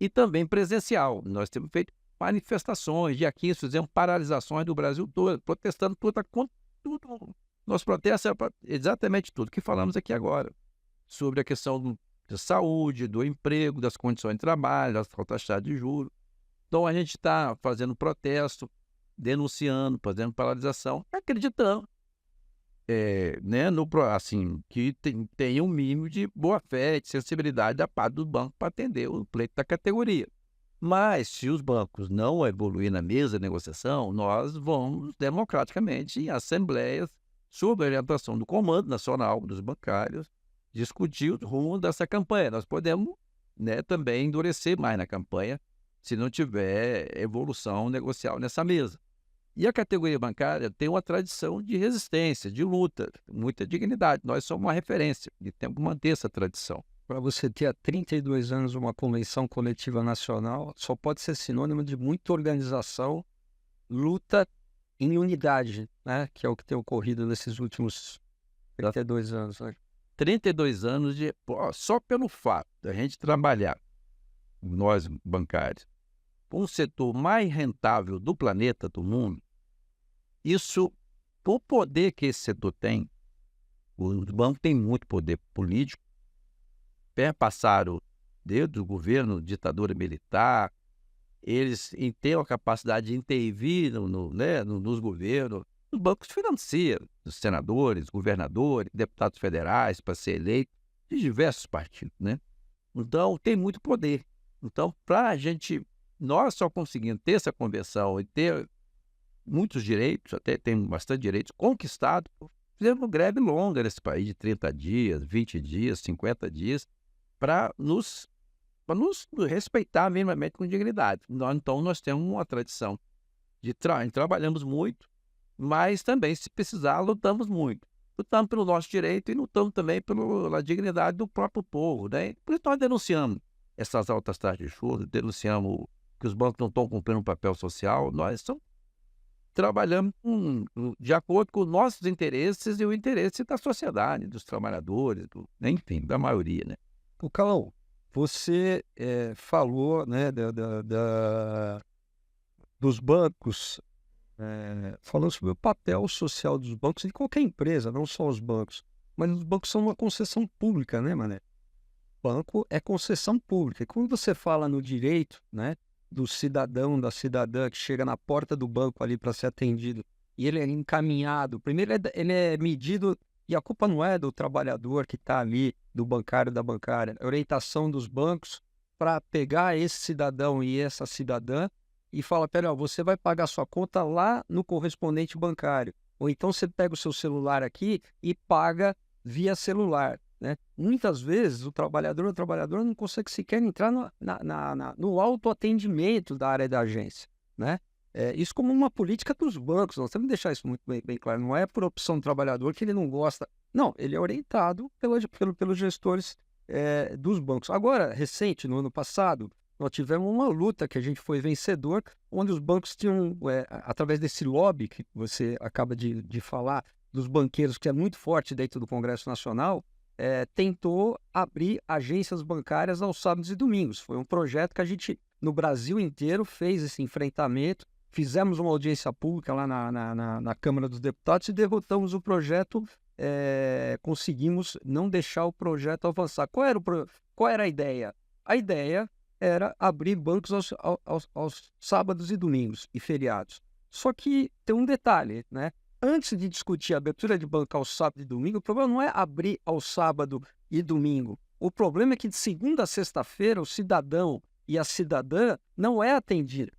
e também presencial. Nós temos feito manifestações, dia 15 fizemos paralisações do Brasil todo, protestando tudo. Nosso protesto é exatamente tudo que falamos aqui agora, sobre a questão da saúde, do emprego, das condições de trabalho, das altas taxas de juros. Então, a gente está fazendo protesto, denunciando, fazendo paralisação, acreditando né, assim, que tem um mínimo de boa-fé, de sensibilidade da parte do banco para atender o pleito da categoria. Mas, se os bancos não evoluírem na mesa de negociação, nós vamos democraticamente em assembleias, sob a orientação do Comando Nacional dos Bancários, discutir o rumo dessa campanha. Nós podemos, né, também endurecer mais na campanha, se não tiver evolução negocial nessa mesa. E a categoria bancária tem uma tradição de resistência, de luta, muita dignidade. Nós somos uma referência e temos que manter essa tradição. Para você ter há 32 anos uma convenção coletiva nacional, só pode ser sinônimo de muita organização, luta em unidade, né? Que é o que tem ocorrido nesses últimos 32 anos. Né? 32 anos só pelo fato da gente trabalhar, nós bancários, um setor mais rentável do planeta, do mundo, isso, o poder que esse setor tem, os bancos têm muito poder político, passaram desde o governo, ditadura militar, eles têm a capacidade de intervir nos governos, os bancos financiam os senadores, governadores, deputados federais para ser eleito, de diversos partidos, né? Então, tem muito poder. Então, para a gente, nós só conseguimos ter essa convenção e ter muitos direitos, até tem bastante direitos conquistados, fizemos uma greve longa nesse país de 30 dias, 20 dias, 50 dias, para nos respeitar minimamente com dignidade. Então, nós temos uma tradição de trabalhamos muito, mas também, se precisar, lutamos muito. Lutamos pelo nosso direito e lutamos também pela dignidade do próprio povo, né? Por isso nós denunciamos essas altas taxas de juros, denunciamos que os bancos não estão cumprindo um papel social. Nós trabalhamos de acordo com os nossos interesses e o interesse da sociedade, dos trabalhadores, enfim, da maioria, né? O Calão, você falou, né, dos bancos, falando sobre o papel social dos bancos, de qualquer empresa, não só os bancos. Mas os bancos são uma concessão pública, né, Mané? Banco é concessão pública. E quando você fala no direito, né, do cidadão, da cidadã que chega na porta do banco ali para ser atendido e ele é encaminhado, primeiro ele é medido, e a culpa não é do trabalhador que está ali, do bancário, da bancária, é a orientação dos bancos para pegar esse cidadão e essa cidadã e fala, pera, você vai pagar sua conta lá no correspondente bancário. Ou então você pega o seu celular aqui e paga via celular. Né? Muitas vezes o trabalhador não consegue sequer entrar no autoatendimento da área da agência. Né? Isso como uma política dos bancos, nós temos que deixar isso muito bem claro. Não é por opção do trabalhador que ele não gosta. Não, ele é orientado pelos gestores dos bancos. Agora, recente, no ano passado, nós tivemos uma luta que a gente foi vencedor, onde os bancos tinham, através desse lobby que você acaba de falar, dos banqueiros, que é muito forte dentro do Congresso Nacional, tentou abrir agências bancárias aos sábados e domingos. Foi um projeto que a gente, no Brasil inteiro, fez esse enfrentamento, fizemos uma audiência pública lá na Câmara dos Deputados e derrotamos o projeto, conseguimos não deixar o projeto avançar. Qual era a ideia? A ideia era abrir bancos aos sábados e domingos e feriados. Só que tem um detalhe, né? Antes de discutir a abertura de banco ao sábado e domingo, o problema não é abrir ao sábado e domingo. O problema é que de segunda a sexta-feira o cidadão e a cidadã não é atendido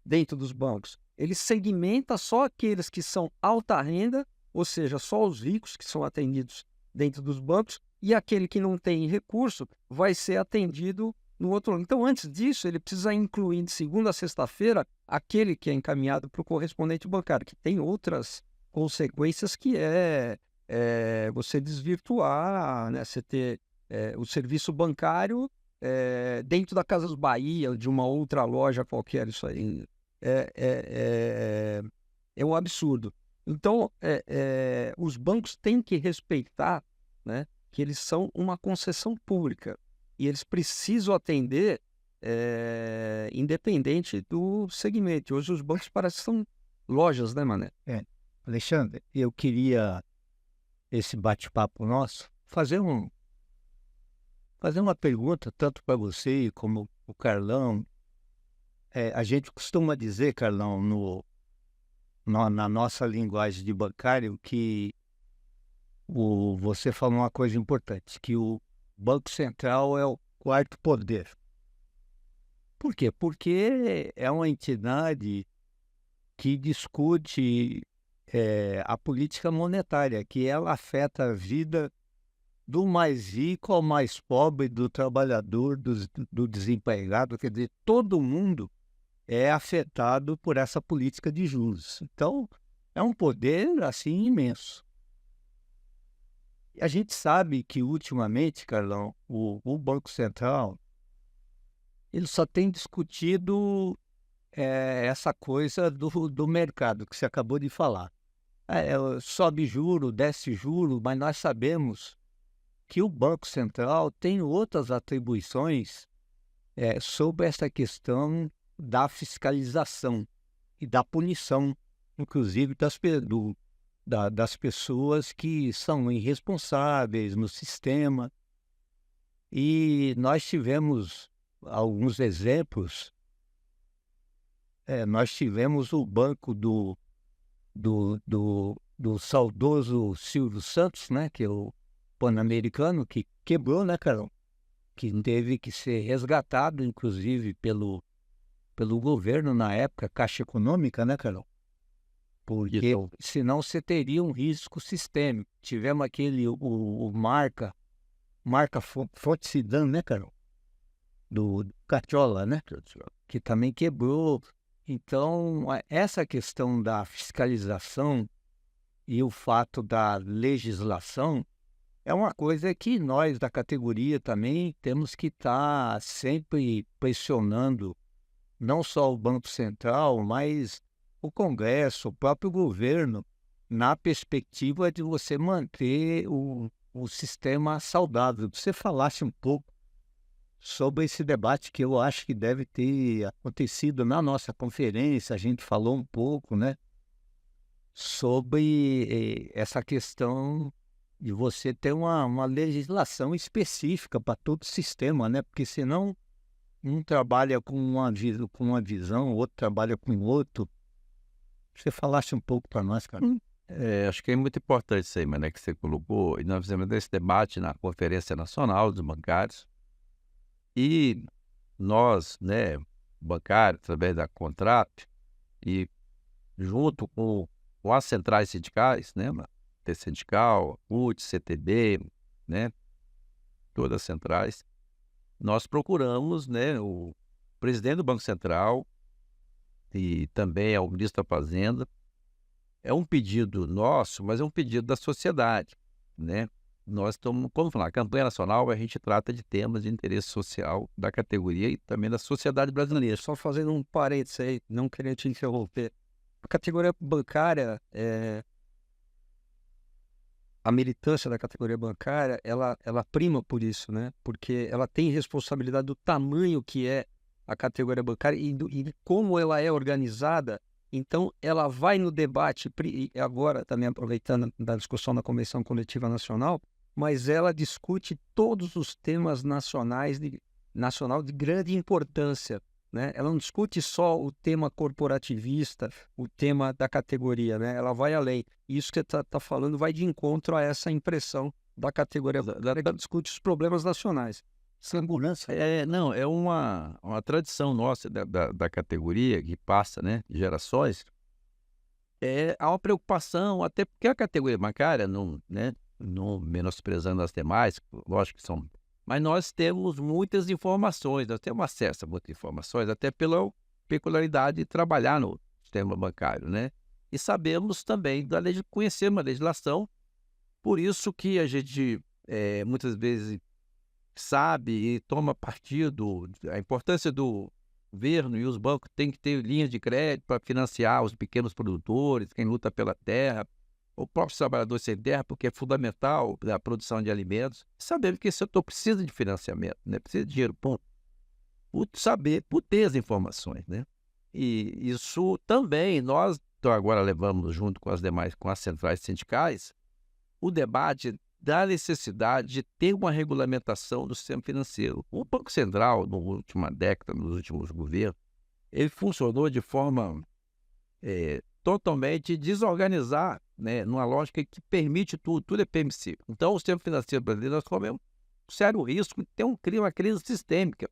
dentro dos bancos. Ele segmenta só aqueles que são alta renda, ou seja, só os ricos que são atendidos dentro dos bancos, e aquele que não tem recurso vai ser atendido no outro lado. Então, antes disso, ele precisa incluir de segunda a sexta-feira aquele que é encaminhado para o correspondente bancário, que tem outras consequências, que é você desvirtuar, né? Você ter o serviço bancário dentro da Casas Bahia, de uma outra loja qualquer. Isso aí é um absurdo. Então, os bancos têm que respeitar, né, que eles são uma concessão pública e eles precisam atender independente do segmento. Hoje os bancos parecem que são lojas, né, Mané? Alexandre, eu queria, esse bate-papo nosso, fazer uma pergunta tanto para você como o Carlão. A gente costuma dizer, Carlão, na nossa linguagem de bancário, que você falou uma coisa importante, que o Banco Central é o quarto poder. Por quê? Porque é uma entidade que discute a política monetária, que ela afeta a vida do mais rico ao mais pobre, do trabalhador, do desempregado, quer dizer, todo mundo é afetado por essa política de juros. Então, é um poder, assim, imenso. E a gente sabe que, ultimamente, Carlão, o Banco Central, ele só tem discutido essa coisa do mercado, que você acabou de falar. Sobe juro, desce juro, mas nós sabemos que o Banco Central tem outras atribuições sobre essa questão da fiscalização e da punição, inclusive das pessoas que são irresponsáveis no sistema. E nós tivemos alguns exemplos. Nós tivemos o banco do saudoso Silvio Santos, né, que é o Pan-Americano, que quebrou, né, Carol? Que teve que ser resgatado, inclusive, pelo governo na época, Caixa Econômica, né, Carol? Porque senão você teria um risco sistêmico. Tivemos o Marca Fonte Sidan, né, Carol? Do Cacciola, né? Que também quebrou. Então, essa questão da fiscalização e o fato da legislação é uma coisa que nós, da categoria, também temos que estar sempre pressionando, não só o Banco Central, mas o Congresso, o próprio governo, na perspectiva de você manter o sistema saudável. Você falasse um pouco sobre esse debate que eu acho que deve ter acontecido na nossa conferência. A gente falou um pouco, né, sobre essa questão de você ter uma legislação específica para todo o sistema, né? Porque senão um trabalha com uma visão, o outro trabalha com outro. Você falasse um pouco para nós, cara. Acho que é muito importante isso aí, Mané, que você colocou. E nós fizemos esse debate na Conferência Nacional dos Bancários. E nós, né, bancários, através da Contrap, e junto com as centrais sindicais, né, T-Sindical, UT, CTB, né, todas as centrais, nós procuramos, né, o presidente do Banco Central e também ao ministro da Fazenda. É um pedido nosso, mas é um pedido da sociedade, né? Nós estamos, como falar, a campanha nacional, a gente trata de temas de interesse social da categoria e também da sociedade brasileira. Só fazendo um parênteses aí, não querendo te interromper. A categoria bancária, a militância da categoria bancária, ela prima por isso, né? Porque ela tem responsabilidade do tamanho que é a categoria bancária e como ela é organizada Então, ela vai no debate, e agora também aproveitando da discussão da Convenção Coletiva Nacional, mas ela discute todos os temas nacional de grande importância, né? Ela não discute só o tema corporativista, o tema da categoria, né? Ela vai além. Isso que você está falando vai de encontro a essa impressão da categoria. Ela discute os problemas nacionais. Segurança. Não, é uma tradição nossa da categoria que passa, né, de gerações. Há uma preocupação, até porque a categoria bancária, não menosprezando as demais, lógico que são, mas nós temos muitas informações, nós temos acesso a muitas informações, até pela peculiaridade de trabalhar no sistema bancário, né? E sabemos também conhecer uma legislação, por isso que a gente muitas vezes sabe e toma partido, a importância do governo e os bancos têm que ter linhas de crédito para financiar os pequenos produtores, quem luta pela terra, o próprio trabalhador sem terra, porque é fundamental para a produção de alimentos. Sabemos que esse setor precisa de financiamento, né? Precisa de dinheiro, ponto. Por ter as informações, né? E isso também, nós agora levamos junto com as centrais sindicais, o debate da necessidade de ter uma regulamentação do sistema financeiro. O Banco Central, na última década, nos últimos governos, ele funcionou de forma totalmente desorganizada, né, numa lógica que permite tudo é permissível. Então, o sistema financeiro brasileiro, nós corremos um sério risco de ter uma crise sistêmica.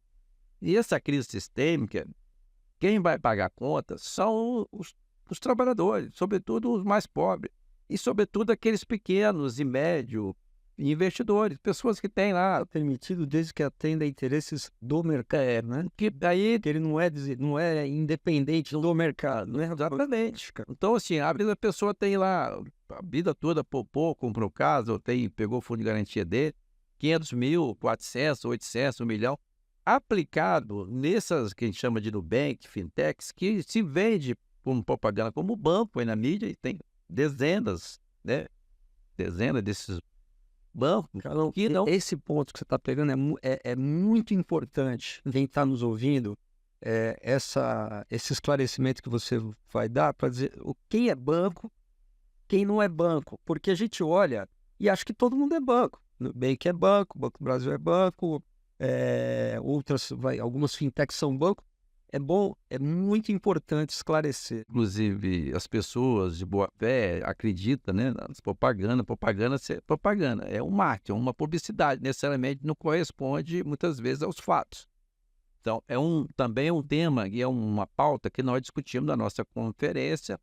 E essa crise sistêmica, quem vai pagar a conta são os trabalhadores, sobretudo os mais pobres. E, sobretudo, aqueles pequenos e médios investidores, pessoas que têm lá permitido desde que atenda interesses do mercado, né? Que ele não é independente do mercado, né? Exatamente. Então, assim, a pessoa tem lá a vida toda poupou, comprou casa, pegou o fundo de garantia dele, 500 mil, 400, 800, 1 milhão, aplicado nessas que a gente chama de Nubank, fintechs, que se vende como propaganda como banco aí na mídia e tem dezenas desses bancos. Carlão, esse ponto que você está pegando é muito importante. Quem está nos ouvindo, esse esclarecimento que você vai dar para dizer quem é banco, quem não é banco. Porque a gente olha e acha que todo mundo é banco. Nubank é banco, Banco do Brasil é banco, algumas fintechs são banco. É muito importante esclarecer. Inclusive, as pessoas de boa fé acreditam, né, nas propagandas. Propaganda é um marketing, uma publicidade, necessariamente não corresponde muitas vezes aos fatos. Então, também é um tema e é uma pauta que nós discutimos na nossa conferência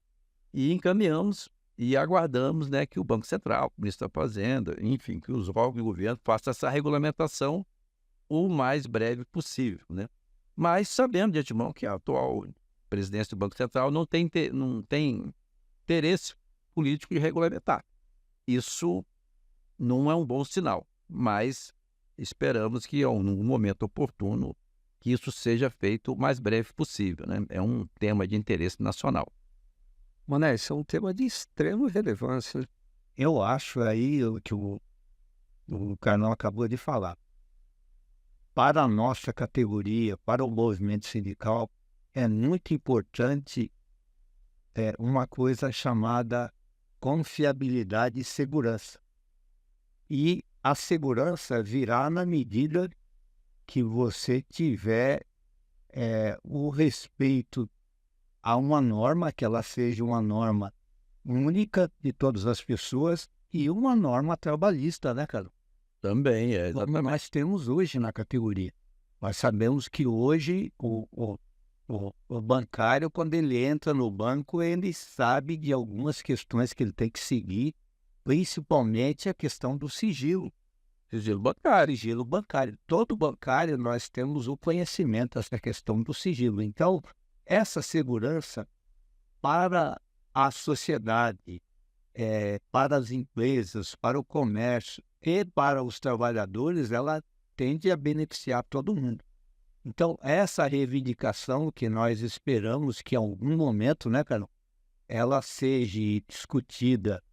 e encaminhamos e aguardamos, né, que o Banco Central, o Ministro da Fazenda, enfim, que os órgãos do governo façam essa regulamentação o mais breve possível, né? Mas sabemos de antemão que a atual presidência do Banco Central não tem interesse político de regulamentar. Isso não é um bom sinal, mas esperamos que, num momento oportuno, que isso seja feito o mais breve possível, né? É um tema de interesse nacional. Mané, isso é um tema de extrema relevância. Eu acho aí que o Carlão acabou de falar. Para a nossa categoria, para o movimento sindical, é muito importante uma coisa chamada confiabilidade e segurança. E a segurança virá na medida que você tiver o respeito a uma norma, que ela seja uma norma única de todas as pessoas e uma norma trabalhista, né, cara? Também Como nós temos hoje na categoria. Nós sabemos que hoje o bancário, quando ele entra no banco, ele sabe de algumas questões que ele tem que seguir, principalmente a questão do sigilo. Sigilo bancário. Todo bancário nós temos o conhecimento dessa questão do sigilo. Então, essa segurança para a sociedade, para as empresas, para o comércio e para os trabalhadores, ela tende a beneficiar todo mundo. Então, essa reivindicação que nós esperamos que em algum momento, né, Carlão, ela seja discutida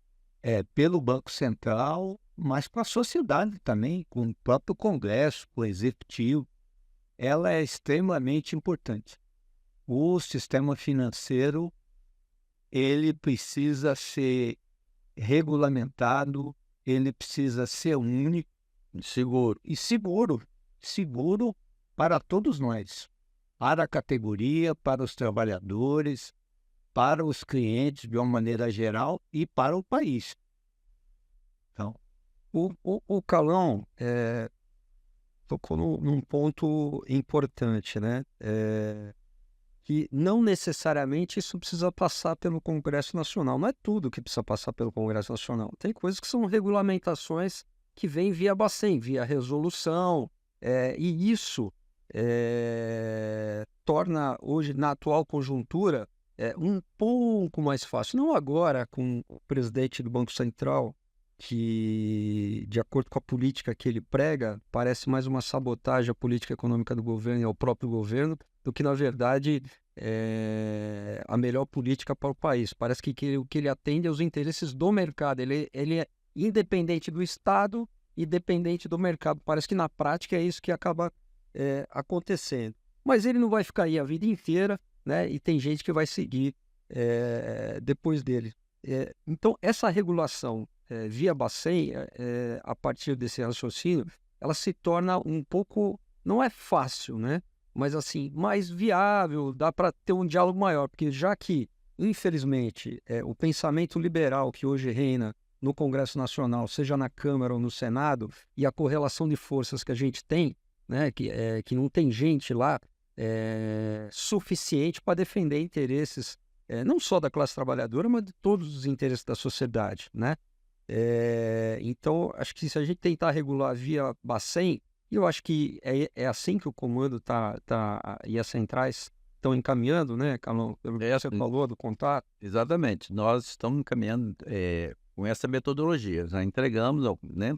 pelo Banco Central, mas com a sociedade também, com o próprio Congresso, com o Executivo, ela é extremamente importante. O sistema financeiro ele precisa ser regulamentado, ele precisa ser único Seguro. e seguro para todos nós, para a categoria, para os trabalhadores, para os clientes de uma maneira geral e para o país. Então, O Calão tocou num ponto importante, né? Que não necessariamente isso precisa passar pelo Congresso Nacional. Não é tudo que precisa passar pelo Congresso Nacional. Tem coisas que são regulamentações que vêm via Bacen, via resolução, e isso torna hoje, na atual conjuntura, um pouco mais fácil. Não agora com o presidente do Banco Central, que, de acordo com a política que ele prega, parece mais uma sabotagem à política econômica do governo e ao próprio governo, do que, na verdade, a melhor política para o país. Parece que o que ele atende é os interesses do mercado. Ele é independente do Estado e dependente do mercado. Parece que, na prática, é isso que acaba acontecendo. Mas ele não vai ficar aí a vida inteira, né? E tem gente que vai seguir depois dele. Então, essa regulação via Bacen, a partir desse raciocínio, ela se torna um pouco... Não é fácil, né? Mas, assim, mais viável, dá para ter um diálogo maior, porque já que, infelizmente, o pensamento liberal que hoje reina no Congresso Nacional, seja na Câmara ou no Senado, e a correlação de forças que a gente tem, né, que não tem gente lá suficiente para defender interesses, não só da classe trabalhadora, mas de todos os interesses da sociedade, né? Então, acho que se a gente tentar regular via Bacen, e eu acho que é assim que o comando e as centrais estão encaminhando, né, Calão? Pelo que você falou do contato. Exatamente. Nós estamos encaminhando com essa metodologia. Já entregamos, né,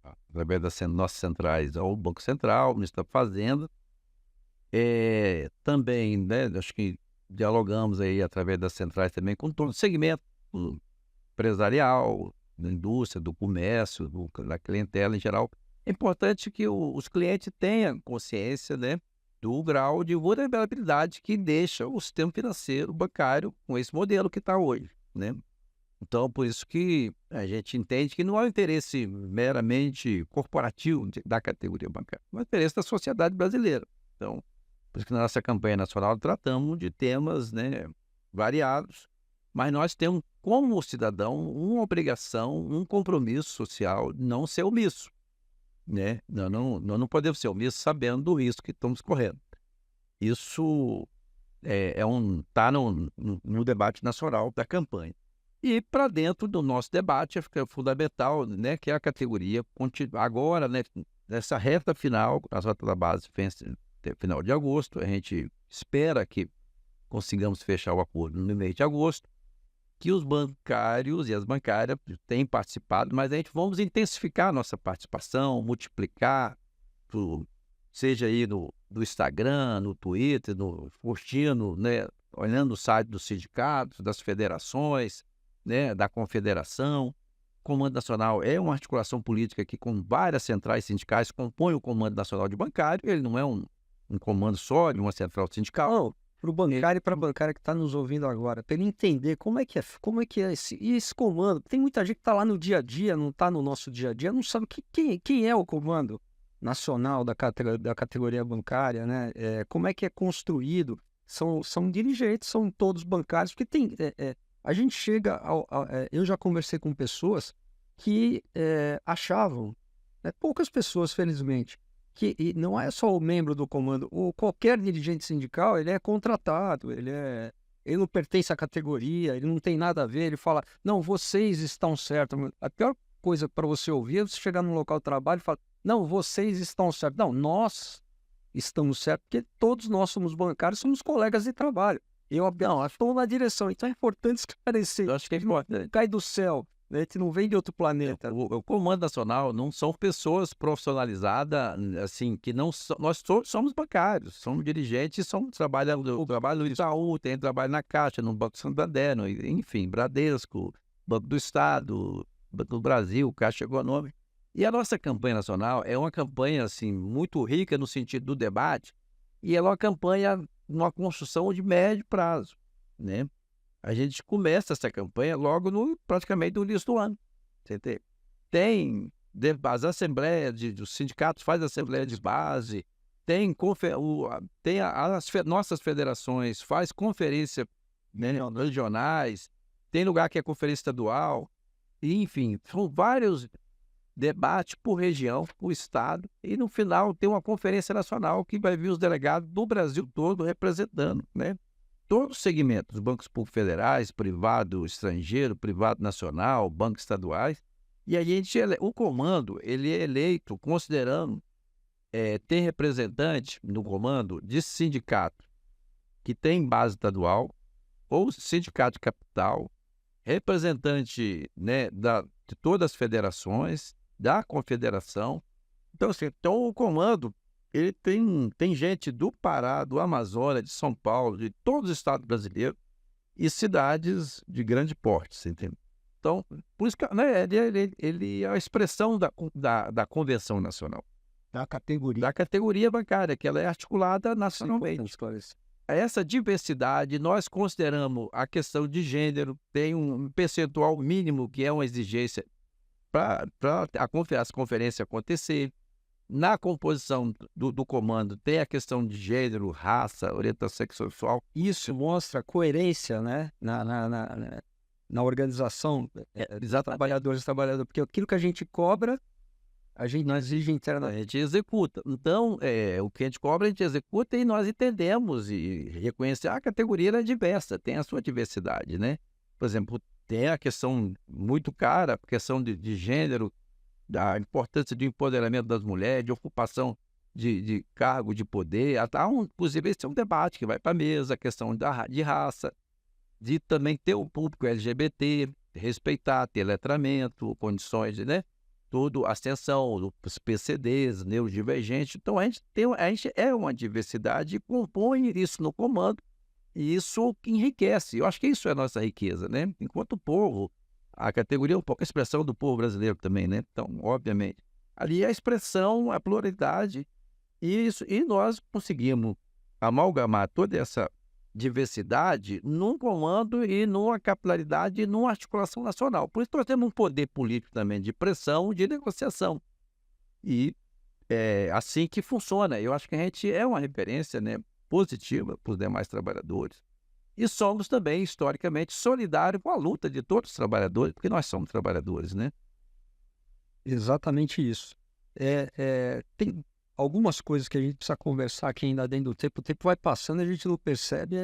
através das nossas centrais ao Banco Central, ao Ministério da Fazenda. Também, né, acho que dialogamos aí através das centrais também com todo o segmento empresarial, da indústria, do comércio, da clientela em geral. É importante que os clientes tenham consciência, né, do grau de vulnerabilidade que deixa o sistema financeiro bancário com esse modelo que está hoje, né? Então, por isso que a gente entende que não é um interesse meramente corporativo da categoria bancária, é um interesse da sociedade brasileira. Então, por isso que na nossa campanha nacional tratamos de temas, né, variados, mas nós temos, como cidadão, uma obrigação, um compromisso social, não ser omisso, né? Nós não podemos ser omissos sabendo do risco que estamos correndo. Isso está no debate nacional da campanha. E para dentro do nosso debate, acho que é fundamental, né, que a categoria agora, né, nessa reta final, as rotas da base final de agosto, a gente espera que consigamos fechar o acordo no mês de agosto, que os bancários e as bancárias têm participado, mas a gente vamos intensificar a nossa participação, multiplicar, seja aí no Instagram, no Twitter, curtindo, né, olhando o site dos sindicatos, das federações, né, da confederação. O Comando Nacional é uma articulação política que, com várias centrais sindicais, compõe o Comando Nacional de Bancário. Ele não é um comando só de uma central sindical. Não, para o bancário e para a bancária que está nos ouvindo agora, para ele entender como é que é esse comando. Tem muita gente que está lá no dia a dia, não está no nosso dia a dia, não sabe quem é o Comando Nacional da categoria bancária, né? Como é que é construído. São dirigentes, são todos bancários, porque tem... a gente chega eu já conversei com pessoas que achavam, né, poucas pessoas, felizmente, que não é só o membro do comando, qualquer dirigente sindical, ele é contratado, ele não pertence à categoria, ele não tem nada a ver, ele fala, não, vocês estão certos. A pior coisa para você ouvir é você chegar num local de trabalho e falar, não, vocês estão certos. Não, nós estamos certos, porque todos nós somos bancários, somos colegas de trabalho. Eu estou na direção, então é importante esclarecer. Eu acho que é importante. Cai do céu, né? A gente não vem de outro planeta. O Comando Nacional não são pessoas profissionalizadas, assim, que não nós somos bancários, somos dirigentes, trabalho no Itaú, tem trabalho na Caixa, no Banco Santander, enfim, Bradesco, Banco do Estado, Banco do Brasil, Caixa Econômica. E a nossa campanha nacional é uma campanha, assim, muito rica no sentido do debate, e ela é uma campanha, uma construção de médio prazo, né? a gente começa essa campanha logo praticamente no início do ano. Você entende? Tem as assembleias dos sindicatos, faz assembleia de base, nossas federações, faz conferência, né, regionais, tem lugar que é conferência estadual, e, enfim, são vários debates por região, por estado, e no final tem uma conferência nacional que vai vir os delegados do Brasil todo representando, né? Todos os segmentos, bancos públicos federais, privado estrangeiro, privado nacional, bancos estaduais, e aí o comando ele é eleito considerando tem representante no comando de sindicato que tem base estadual ou sindicato de capital, representante, né, de todas as federações, da confederação. Então, assim, o comando ele tem gente do Pará, do Amazonas, de São Paulo, de todos os estados brasileiros e cidades de grande porte, você entende? Então, por isso que, né, ele é a expressão da Convenção Nacional. Da categoria. Da categoria bancária, que ela é articulada nacionalmente. Essa diversidade, nós consideramos a questão de gênero, tem um percentual mínimo que é uma exigência para as conferências acontecer. Na composição do comando tem a questão de gênero, raça, orientação sexual. Isso mostra coerência, né, na organização trabalhadores e trabalhadoras, porque aquilo que a gente cobra, a gente não exige internamente. A gente executa. Então, o que a gente cobra, a gente executa e nós entendemos e reconhecemos a categoria é diversa, tem a sua diversidade, né? Por exemplo, tem a questão muito cara, a questão de gênero, da importância do empoderamento das mulheres, de ocupação de cargo de poder. Inclusive, esse é um debate que vai para a mesa, a questão de raça, de também ter o público LGBT, respeitar, ter letramento, condições, né? Tudo, ascensão, os PCDs, neurodivergentes. Então, a gente é uma diversidade e compõe isso no comando, e isso enriquece. Eu acho que isso é a nossa riqueza, né? Enquanto povo, a categoria é um pouco a expressão do povo brasileiro também, né? Então, obviamente, ali é a expressão, a pluralidade, e nós conseguimos amalgamar toda essa diversidade num comando e numa capilaridade e numa articulação nacional. Por isso nós temos um poder político também de pressão, de negociação. E é assim que funciona. Eu acho que a gente é uma referência, né, positiva para os demais trabalhadores. E somos também, historicamente, solidários com a luta de todos os trabalhadores, porque nós somos trabalhadores, né? Exatamente isso. Tem algumas coisas que a gente precisa conversar aqui ainda dentro do tempo. O tempo vai passando e a gente não percebe.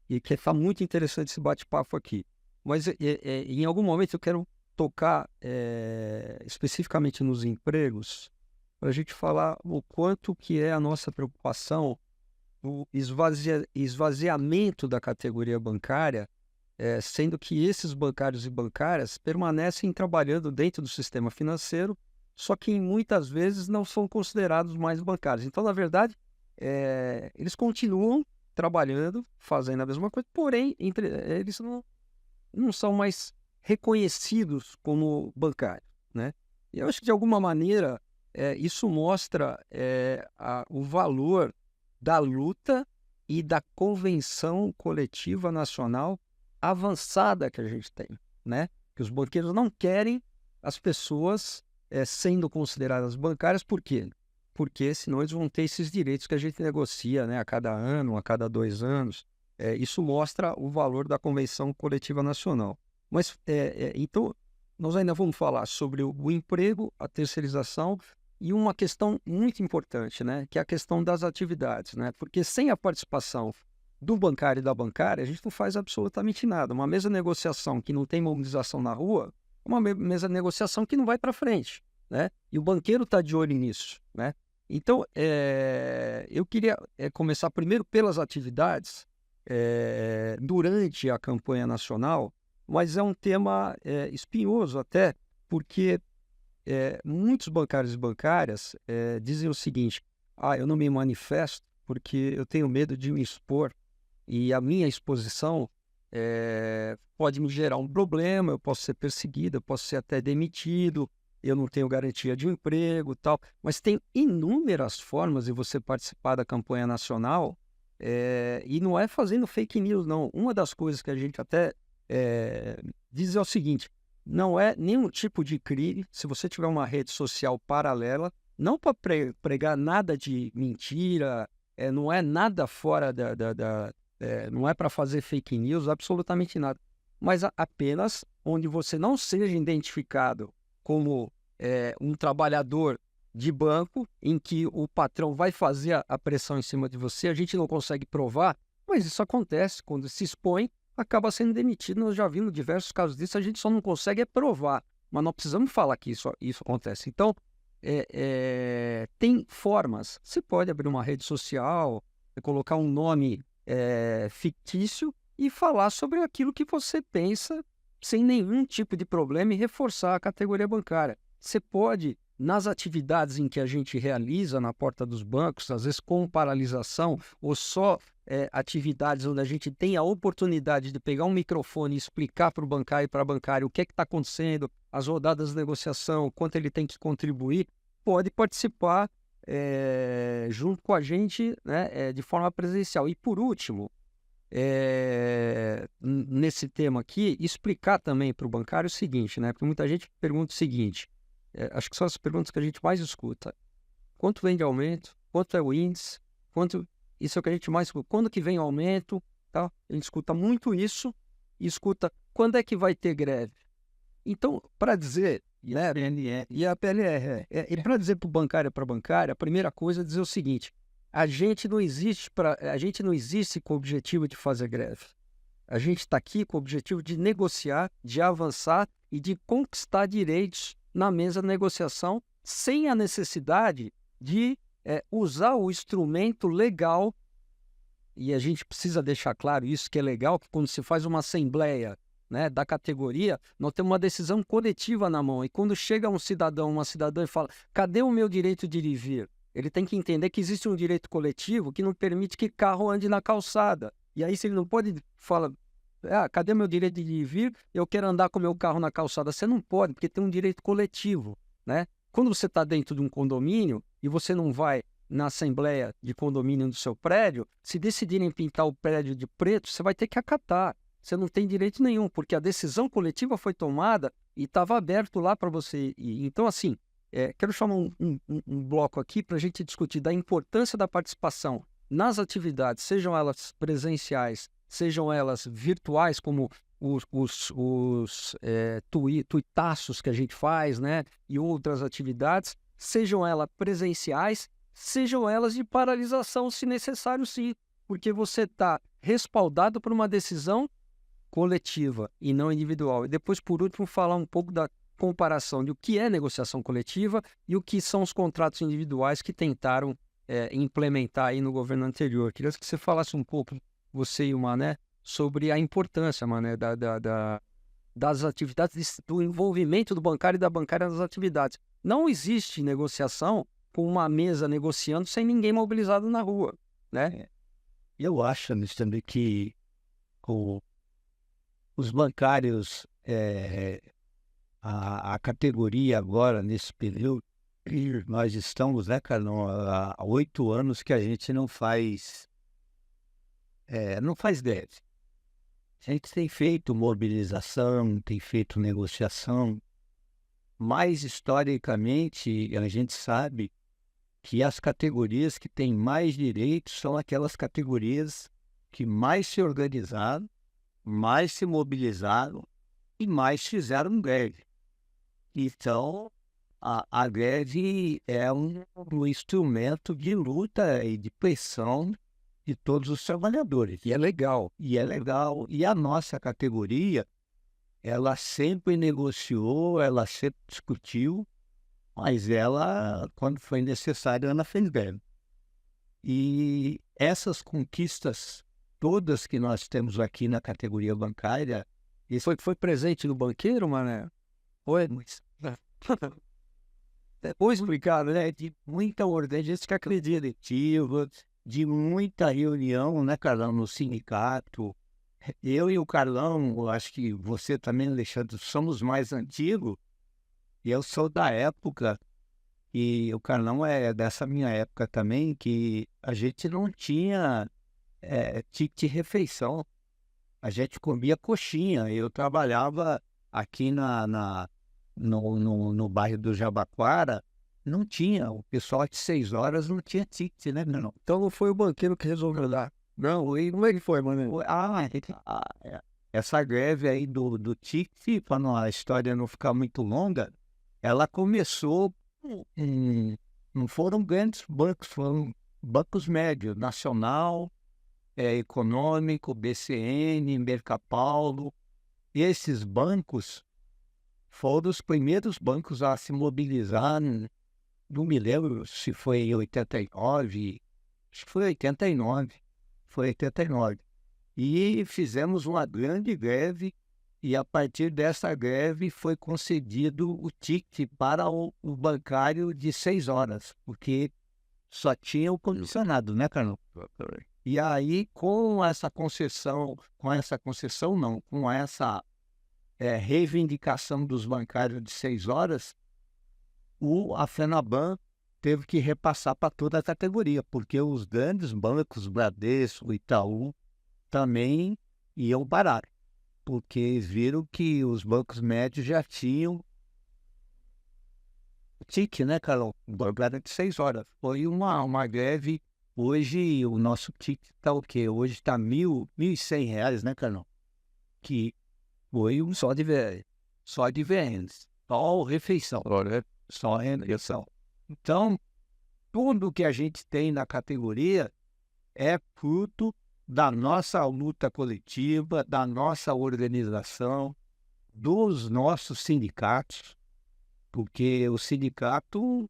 E que está muito interessante esse bate-papo aqui. Mas em algum momento eu quero tocar especificamente nos empregos, para a gente falar o quanto que é a nossa preocupação, o esvaziamento da categoria bancária, sendo que esses bancários e bancárias permanecem trabalhando dentro do sistema financeiro, só que muitas vezes não são considerados mais bancários. Então, na verdade, eles continuam trabalhando, fazendo a mesma coisa, porém, eles não são mais reconhecidos como bancários, né? E eu acho que, de alguma maneira, isso mostra o valor da luta e da convenção coletiva nacional avançada que a gente tem, né? Que os banqueiros não querem as pessoas sendo consideradas bancárias. Por quê? Porque senão eles vão ter esses direitos que a gente negocia, né, a cada ano, a cada 2 anos. Isso mostra o valor da Convenção Coletiva Nacional. Mas, então, nós ainda vamos falar sobre o emprego, a terceirização e uma questão muito importante, né, que é a questão das atividades, né? Porque sem a participação do bancário e da bancária, a gente não faz absolutamente nada. Uma mesa de negociação que não tem mobilização na rua, uma mesa de negociação que não vai para frente, né? E o banqueiro está de olho nisso, né? Então, eu queria começar primeiro pelas atividades durante a campanha nacional, mas é um tema espinhoso até, porque muitos bancários e bancárias dizem o seguinte: eu não me manifesto porque eu tenho medo de me expor, e a minha exposição pode me gerar um problema, eu posso ser perseguido, eu posso ser até demitido, eu não tenho garantia de um emprego, tal. Mas tem inúmeras formas de você participar da campanha nacional E não é fazendo fake news, não. Uma das coisas que a gente até diz é o seguinte: não é nenhum tipo de crime se você tiver uma rede social paralela, não para pregar nada de mentira, não é nada fora não é para fazer fake news, absolutamente nada. Mas apenas onde você não seja identificado como um trabalhador de banco, em que o patrão vai fazer a pressão em cima de você, a gente não consegue provar, mas isso acontece, quando se expõe, acaba sendo demitido. Nós já vimos diversos casos disso, a gente só não consegue provar, mas nós precisamos falar que isso acontece. Então, tem formas, você pode abrir uma rede social, colocar um nome fictício e falar sobre aquilo que você pensa sem nenhum tipo de problema e reforçar a categoria bancária. Você pode, nas atividades em que a gente realiza na porta dos bancos, às vezes com paralisação, ou só atividades onde a gente tem a oportunidade de pegar um microfone e explicar para o bancário e para a bancária o que está acontecendo, as rodadas de negociação, quanto ele tem que contribuir, pode participar junto com a gente, né, de forma presencial. E por último, nesse tema aqui, explicar também para o bancário o seguinte, né? Porque muita gente pergunta o seguinte, acho que são as perguntas que a gente mais escuta: quanto vem de aumento? Quanto é o índice? Isso é o que a gente mais escuta. Quando que vem o aumento? Tá? A gente escuta muito isso e escuta quando é que vai ter greve. Então, para dizer... E a PLR. E a PLR. E para dizer para o bancário e para a bancária, a primeira coisa é dizer o seguinte: a gente não existe com o objetivo de fazer greve. A gente está aqui com o objetivo de negociar, de avançar e de conquistar direitos na mesa de negociação, sem a necessidade de usar o instrumento legal. E a gente precisa deixar claro isso, que é legal, que quando se faz uma assembleia, né, da categoria, nós temos uma decisão coletiva na mão. E quando chega um cidadão, uma cidadã e fala: cadê o meu direito de ir e vir? Ele tem que entender que existe um direito coletivo que não permite que carro ande na calçada. E aí, se ele não pode falar: cadê meu direito de ir e vir? Eu quero andar com meu carro na calçada. Você não pode, porque tem um direito coletivo, né? Quando você está dentro de um condomínio e você não vai na assembleia de condomínio do seu prédio, se decidirem pintar o prédio de preto, você vai ter que acatar. Você não tem direito nenhum, porque a decisão coletiva foi tomada e estava aberto lá para você ir. Então, assim, quero chamar um bloco aqui para a gente discutir da importância da participação nas atividades, sejam elas presenciais, sejam elas virtuais, como os tuitaços que a gente faz, né, e outras atividades, sejam elas presenciais, sejam elas de paralisação, se necessário, sim, porque você está respaldado por uma decisão coletiva e não individual. E depois, por último, falar um pouco da comparação de o que é negociação coletiva e o que são os contratos individuais que tentaram implementar aí no governo anterior. Queria que você falasse um pouco, você e o Mané, sobre a importância, Mané, das atividades, do envolvimento do bancário e da bancária nas atividades. Não existe negociação com uma mesa negociando sem ninguém mobilizado na rua, né? Eu acho, também, que os bancários, a categoria agora, nesse período, nós estamos, né, Carlão, há 8 anos que a gente não faz greve. A gente tem feito mobilização, tem feito negociação, mas historicamente a gente sabe que as categorias que têm mais direitos são aquelas categorias que mais se organizaram, mais se mobilizaram e mais fizeram greve. Então, a greve é um instrumento de luta e de pressão de todos os trabalhadores. E é legal. E é legal. E a nossa categoria, ela sempre negociou, ela sempre discutiu, mas ela, quando foi necessário, ela fez greve. E essas conquistas todas que nós temos aqui na categoria bancária... Foi presente no banqueiro, Mané? Foi? Depois explicado, né? De muita ordem, gente que acredita diretiva, de muita reunião, né, Carlão, no sindicato. Eu e o Carlão, acho que você também, Alexandre, somos mais antigos, e eu sou da época, e o Carlão é dessa minha época também, que a gente não tinha ticket refeição. A gente comia coxinha. Eu trabalhava aqui no bairro do Jabaquara, não tinha. O pessoal de 6 horas não tinha ticket, né, não? Então não foi o banqueiro que resolveu dar. Não, e como é que foi, mano? Essa greve aí do ticket, para a história não ficar muito longa, ela começou, não foram grandes bancos, foram bancos médios, Nacional, Econômico, BCN, Mercapaulo. E esses bancos foram os primeiros bancos a se mobilizar. Não me lembro se foi em 89, acho que foi 89. Foi 89. E fizemos uma grande greve, e a partir dessa greve foi concedido o ticket para o bancário de 6 horas, porque só tinha o condicionado, né, Carlão? E aí, com essa reivindicação dos bancários de 6 horas, a FENABAN teve que repassar para toda a categoria, porque os grandes bancos, Bradesco, Itaú, também iam parar, porque viram que os bancos médios já tinham ticket, né, Carol? O banco era de 6 horas. Foi uma greve. Hoje o nosso ticket está o quê? Hoje está R$ 1.100, né, Carol? Que foi só de VN. Só de VNs. Só refeição. Só refeição. Então, tudo que a gente tem na categoria é fruto da nossa luta coletiva, da nossa organização, dos nossos sindicatos, porque o sindicato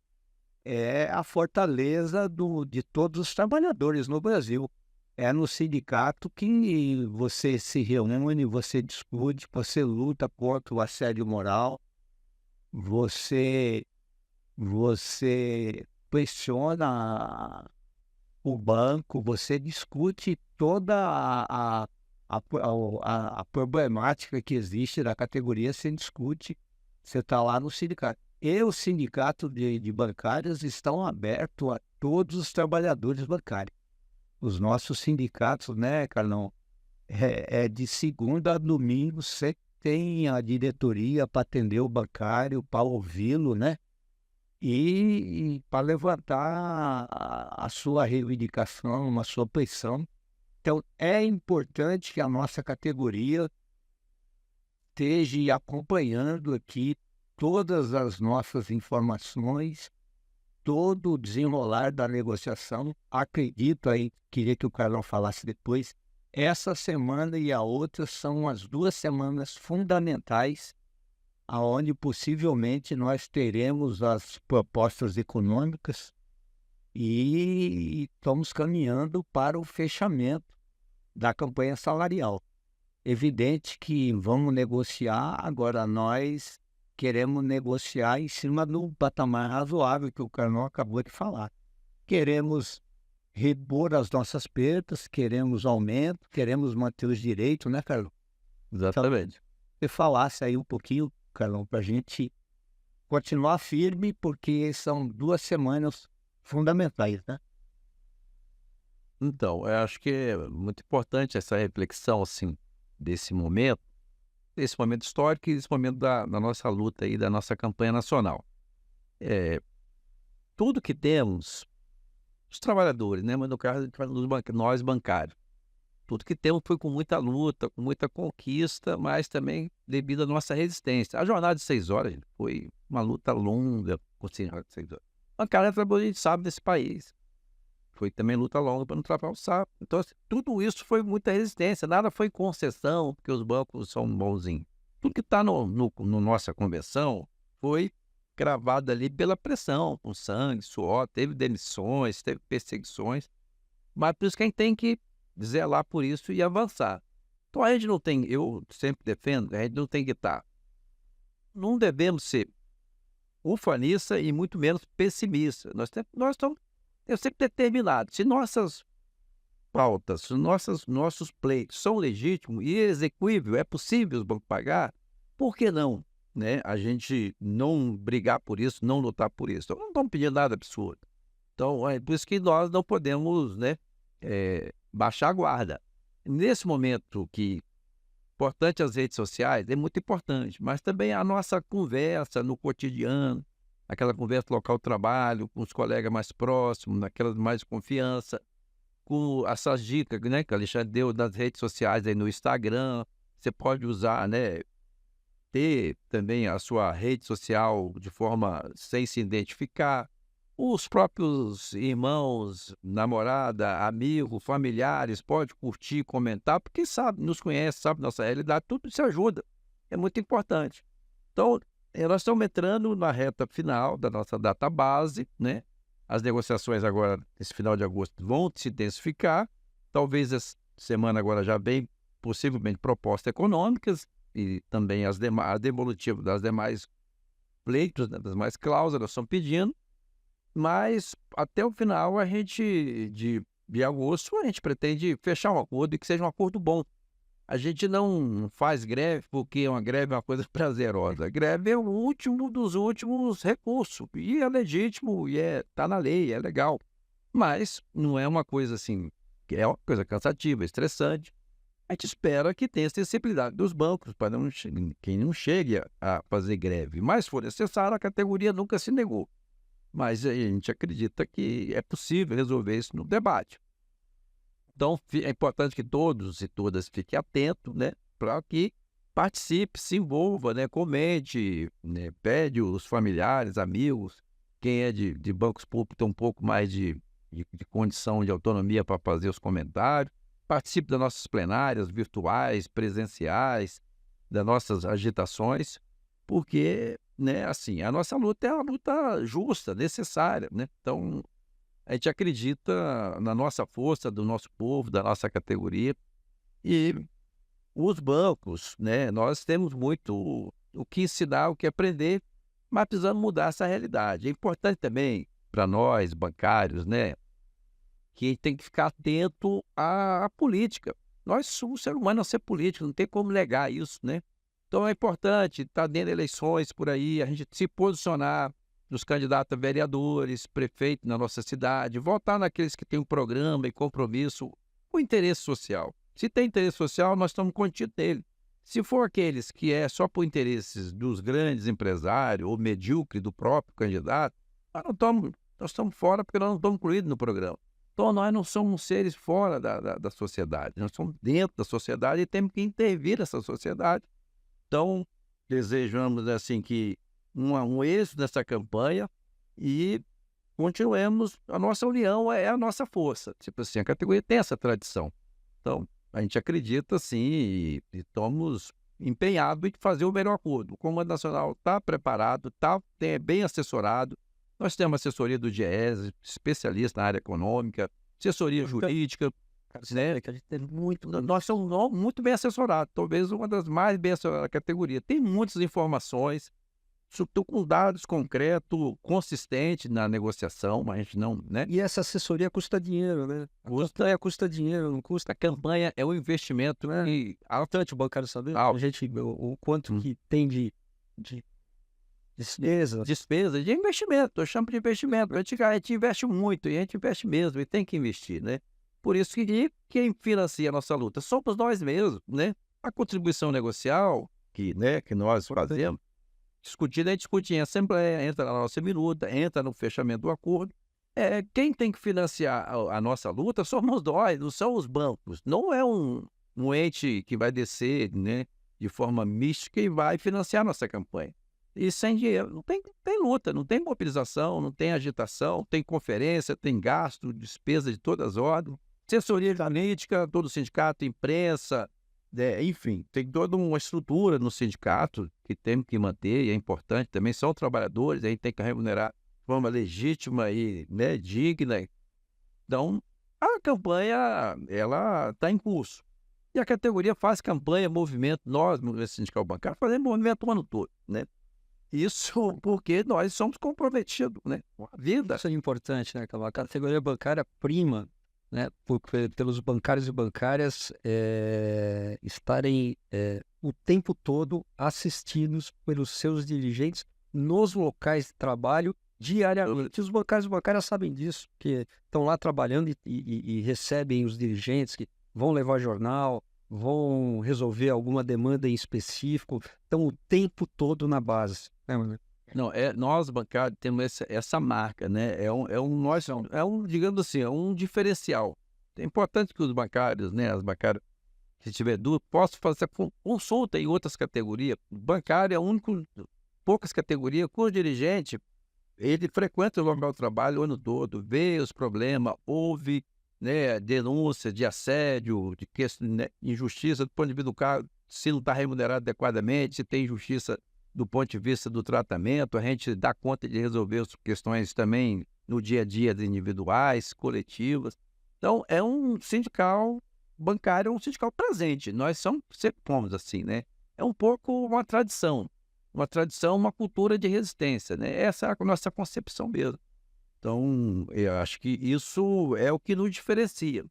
é a fortaleza de todos os trabalhadores no Brasil. É no sindicato que você se reúne, você discute, você luta contra o assédio moral, você pressiona o banco, você discute toda a problemática que existe na categoria, você discute, você está lá no sindicato. E o sindicato de bancários estão abertos a todos os trabalhadores bancários. Os nossos sindicatos, né, Carlão, de segunda a domingo, você tem a diretoria para atender o bancário, para ouvi-lo, né? E para levantar a sua reivindicação, a sua pressão. Então, é importante que a nossa categoria esteja acompanhando aqui todas as nossas informações, todo o desenrolar da negociação. Acredito aí, queria que o Carlão falasse depois, essa semana e a outra são as 2 semanas fundamentais, aonde possivelmente nós teremos as propostas econômicas e estamos caminhando para o fechamento da campanha salarial. Evidente que vamos negociar, agora nós queremos negociar em cima de um patamar razoável que o Carlão acabou de falar. Queremos repor as nossas perdas, queremos aumento, queremos manter os direitos, né, Carlão? Exatamente. Você falasse aí um pouquinho, Carlão, para a gente continuar firme, porque são 2 semanas fundamentais, né? Então, eu acho que é muito importante essa reflexão, assim, desse momento histórico e desse momento da nossa luta aí, da nossa campanha nacional. Tudo que temos, os trabalhadores, né, mas no caso nós bancários, tudo que temos foi com muita luta, com muita conquista, mas também devido à nossa resistência. A jornada de 6 horas, gente, foi uma luta longa, com 6 horas. A cara trabalhou, a gente sabe, desse país. Foi também luta longa para não travar o sapo. Então, assim, tudo isso foi muita resistência, nada foi concessão, porque os bancos são bonzinhos. Tudo que está no nossa convenção foi gravado ali pela pressão, com sangue, suor, teve demissões, teve perseguições, mas por isso que a gente tem que zelar por isso e avançar. Então a gente não tem, eu sempre defendo, a gente não tem que estar, não devemos ser ufanista e muito menos pessimista. Nós estamos, eu sempre determinado, se nossas pautas, se nossos pleitos são legítimos e execuíveis, é possível os bancos pagar, por que não, né? A gente não brigar por isso, não lutar por isso. Então, não estamos pedindo nada absurdo. Então, é por isso que nós não podemos, né, baixar a guarda. Nesse momento que importante as redes sociais, é muito importante, mas também a nossa conversa no cotidiano, aquela conversa local de trabalho, com os colegas mais próximos, naquelas mais de confiança, com essas dicas, né, que o Alexandre deu nas redes sociais, aí no Instagram, você pode usar, né, ter também a sua rede social de forma sem se identificar. Os próprios irmãos, namorada, amigo, familiares, pode curtir, comentar, porque sabe, nos conhece, sabe nossa realidade, tudo isso ajuda. É muito importante. Então, nós estamos entrando na reta final da nossa data base, né? As negociações agora, nesse final de agosto, vão se intensificar. Talvez essa semana agora já vem, possivelmente, propostas econômicas e também a devolutiva das demais pleitos, né, das demais cláusulas, estão pedindo. Mas até o final de agosto a gente pretende fechar um acordo e que seja um acordo bom. A gente não faz greve porque uma greve é uma coisa prazerosa. A greve é o último dos últimos recursos e é legítimo e tá na lei, é legal. Mas não é uma coisa assim, que é uma coisa cansativa, estressante. A gente espera que tenha sensibilidade dos bancos para quem não chegue a fazer greve. Mas se for necessário, a categoria nunca se negou. Mas a gente acredita que é possível resolver isso no debate. Então, é importante que todos e todas fiquem atentos, né, para que participe, se envolva, né, comente, né, pede os familiares, amigos, quem é de bancos públicos tem um pouco mais de condição de autonomia para fazer os comentários, participe das nossas plenárias virtuais, presenciais, das nossas agitações, porque, né, assim, a nossa luta é uma luta justa, necessária, né? Então, a gente acredita na nossa força, do nosso povo, da nossa categoria. E os bancos, né, nós temos muito o que ensinar, o que aprender, mas precisamos mudar essa realidade. É importante também para nós, bancários, né, que a gente tem que ficar atento à política. O ser humano é ser político, não tem como negar isso, né? Então é importante estar dentro de eleições por aí, a gente se posicionar nos candidatos a vereadores, prefeito na nossa cidade, votar naqueles que têm um programa e compromisso com interesse social. Se tem interesse social, nós estamos contidos nele. Se for aqueles que é só por interesses dos grandes empresários ou medíocre do próprio candidato, nós estamos fora porque nós não estamos incluídos no programa. Então nós não somos seres fora da sociedade, nós somos dentro da sociedade e temos que intervir nessa sociedade. Então, desejamos assim que um êxito nessa campanha e continuemos. A nossa união é a nossa força. Tipo assim, a categoria tem essa tradição. Então, a gente acredita sim e estamos empenhados em fazer o melhor acordo. O Comando Nacional está preparado, está bem assessorado. Nós temos assessoria do DIEESE, especialista na área econômica, assessoria jurídica. Né? Que a gente tem nós somos muito bem assessorados, talvez uma das mais bem assessoradas da categoria. Tem muitas informações, estou com dados concretos, consistentes na negociação, mas a gente não, né? E essa assessoria custa dinheiro, né? Custa dinheiro, não custa. A campanha é um investimento, né? E importante o bancário saber a gente, o quanto que tem de despesa de investimento. Eu chamo de investimento. A gente investe muito e a gente investe mesmo e tem que investir, né? Por isso que quem financia a nossa luta somos nós mesmos, né? A contribuição negocial que nós fazemos, a gente discute em assembleia, entra na nossa minuta, entra no fechamento do acordo. Quem tem que financiar a nossa luta somos nós, não são os bancos. Não é um ente que vai descer, né, de forma mística e vai financiar a nossa campanha. E sem dinheiro, não tem luta, não tem mobilização, não tem agitação, tem conferência, tem gasto, despesa de todas as ordens. Assessoria jurídica, todo sindicato, imprensa, enfim, tem toda uma estrutura no sindicato que temos que manter e é importante também, são trabalhadores, a gente tem que remunerar de forma legítima e, né, digna. Então, a campanha, ela está em curso. E a categoria faz campanha, movimento, nós, movimento sindical bancário, fazemos movimento o ano todo, né? Isso porque nós somos comprometidos, né, com a vida. Isso é importante, né, Cavalo? A categoria bancária prima, né, pelos bancários e bancárias estarem o tempo todo assistidos pelos seus dirigentes nos locais de trabalho diariamente. Os bancários sabem disso, porque estão lá trabalhando e recebem os dirigentes que vão levar jornal, vão resolver alguma demanda em específico, estão o tempo todo na base. Né, mano? Não, nós bancários temos essa marca, né? Digamos assim, é um diferencial. É importante que os bancários, né? As bancárias, se tiver dúvida, possam fazer consulta em outras categorias. Bancário é o único, poucas categorias, com o dirigente, ele frequenta o local de trabalho o ano todo, vê os problemas, ouve, né, denúncia de assédio, de questão, né, injustiça do ponto de vista do cargo, se não está remunerado adequadamente, se tem injustiça do ponto de vista do tratamento, a gente dá conta de resolver as questões também no dia a dia individuais, coletivas. Então, é um sindical bancário, é um sindical presente. Nós sempre fomos assim, né? É um pouco uma tradição, uma cultura de resistência, né? Essa é a nossa concepção mesmo. Então, eu acho que isso é o que nos diferencia.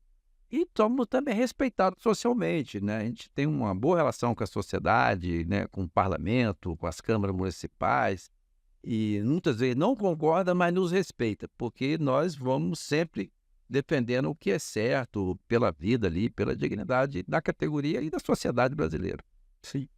E somos também respeitados socialmente, né? A gente tem uma boa relação com a sociedade, né? Com o parlamento, com as câmaras municipais, e muitas vezes não concorda, mas nos respeita, porque nós vamos sempre defendendo o que é certo pela vida ali, pela dignidade da categoria e da sociedade brasileira. Sim.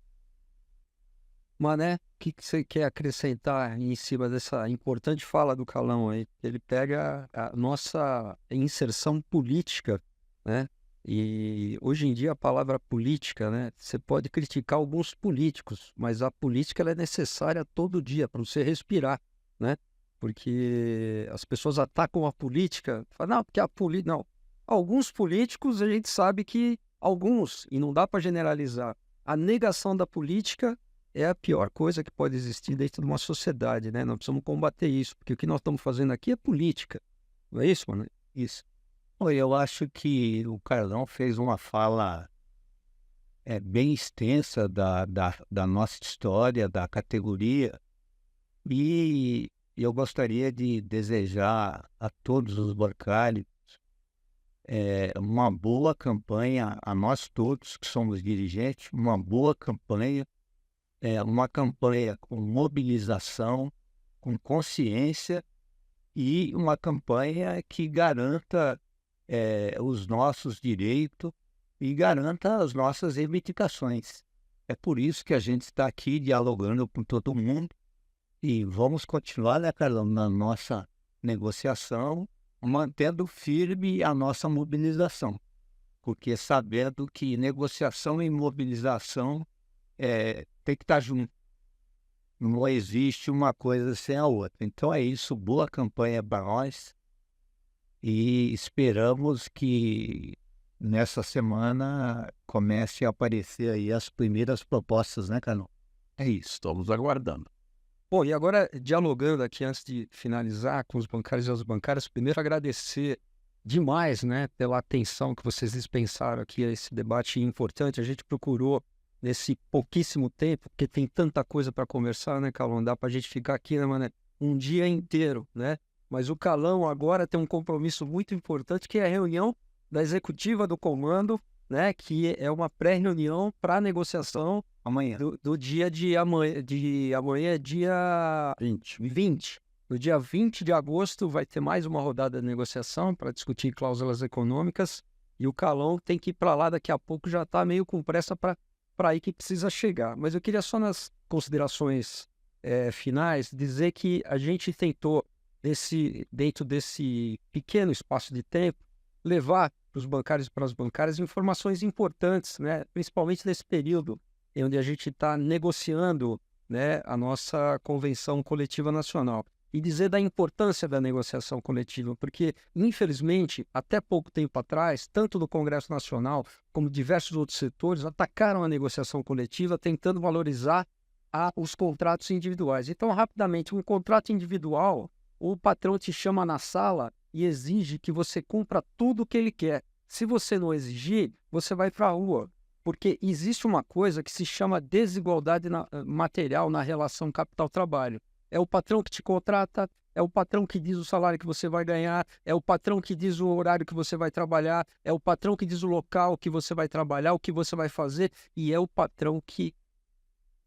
Mané, o que você quer acrescentar em cima dessa importante fala do Calão aí? Ele pega a nossa inserção política, né? E hoje em dia a palavra política, né? Você pode criticar alguns políticos, mas a política ela é necessária todo dia para você respirar, né? Porque as pessoas atacam a política, falam, não, porque a política... Não, alguns políticos a gente sabe que alguns, e não dá para generalizar, a negação da política é a pior coisa que pode existir dentro de uma sociedade, né? Nós precisamos combater isso, porque o que nós estamos fazendo aqui é política. Não é isso, mano? Isso. Eu acho que o Carlão fez uma fala bem extensa da nossa história, da categoria, e eu gostaria de desejar a todos os bancários uma boa campanha, a nós todos que somos dirigentes, uma boa campanha, uma campanha com mobilização, com consciência e uma campanha que garanta os nossos direitos e garanta as nossas reivindicações. É por isso que a gente está aqui dialogando com todo mundo e vamos continuar, né, Carlão, na nossa negociação, mantendo firme a nossa mobilização, porque sabendo que negociação e mobilização tem que estar junto. Não existe uma coisa sem a outra. Então é isso, boa campanha para nós e esperamos que nessa semana comece a aparecer aí as primeiras propostas, né, Carlão? É isso, estamos aguardando. Bom, e agora, dialogando aqui antes de finalizar com os bancários e as bancárias, primeiro agradecer demais, né, pela atenção que vocês dispensaram aqui a esse debate importante. A gente procurou, nesse pouquíssimo tempo, porque tem tanta coisa para conversar, né, Calão? Não dá para a gente ficar aqui, né, mano, um dia inteiro, né? Mas o Calão agora tem um compromisso muito importante, que é a reunião da executiva do comando, né, que é uma pré-reunião para negociação Amanhã. do dia de amanhã, dia 20. No dia 20 de agosto vai ter mais uma rodada de negociação para discutir cláusulas econômicas e o Calão tem que ir para lá daqui a pouco, já está meio com pressa para aí que precisa chegar. Mas eu queria só nas considerações finais dizer que a gente tentou, dentro desse pequeno espaço de tempo, levar para os bancários e para as bancárias informações importantes, né? Principalmente nesse período onde a gente está negociando, né, a nossa convenção coletiva nacional. E dizer da importância da negociação coletiva, porque, infelizmente, até pouco tempo atrás, tanto no Congresso Nacional como diversos outros setores atacaram a negociação coletiva, tentando valorizar os contratos individuais. Então, rapidamente, um contrato individual, o patrão te chama na sala e exige que você cumpra tudo o que ele quer. Se você não exigir, você vai para a rua, porque existe uma coisa que se chama desigualdade material na relação capital-trabalho. É o patrão que te contrata, é o patrão que diz o salário que você vai ganhar, é o patrão que diz o horário que você vai trabalhar, é o patrão que diz o local que você vai trabalhar, o que você vai fazer, e é o patrão que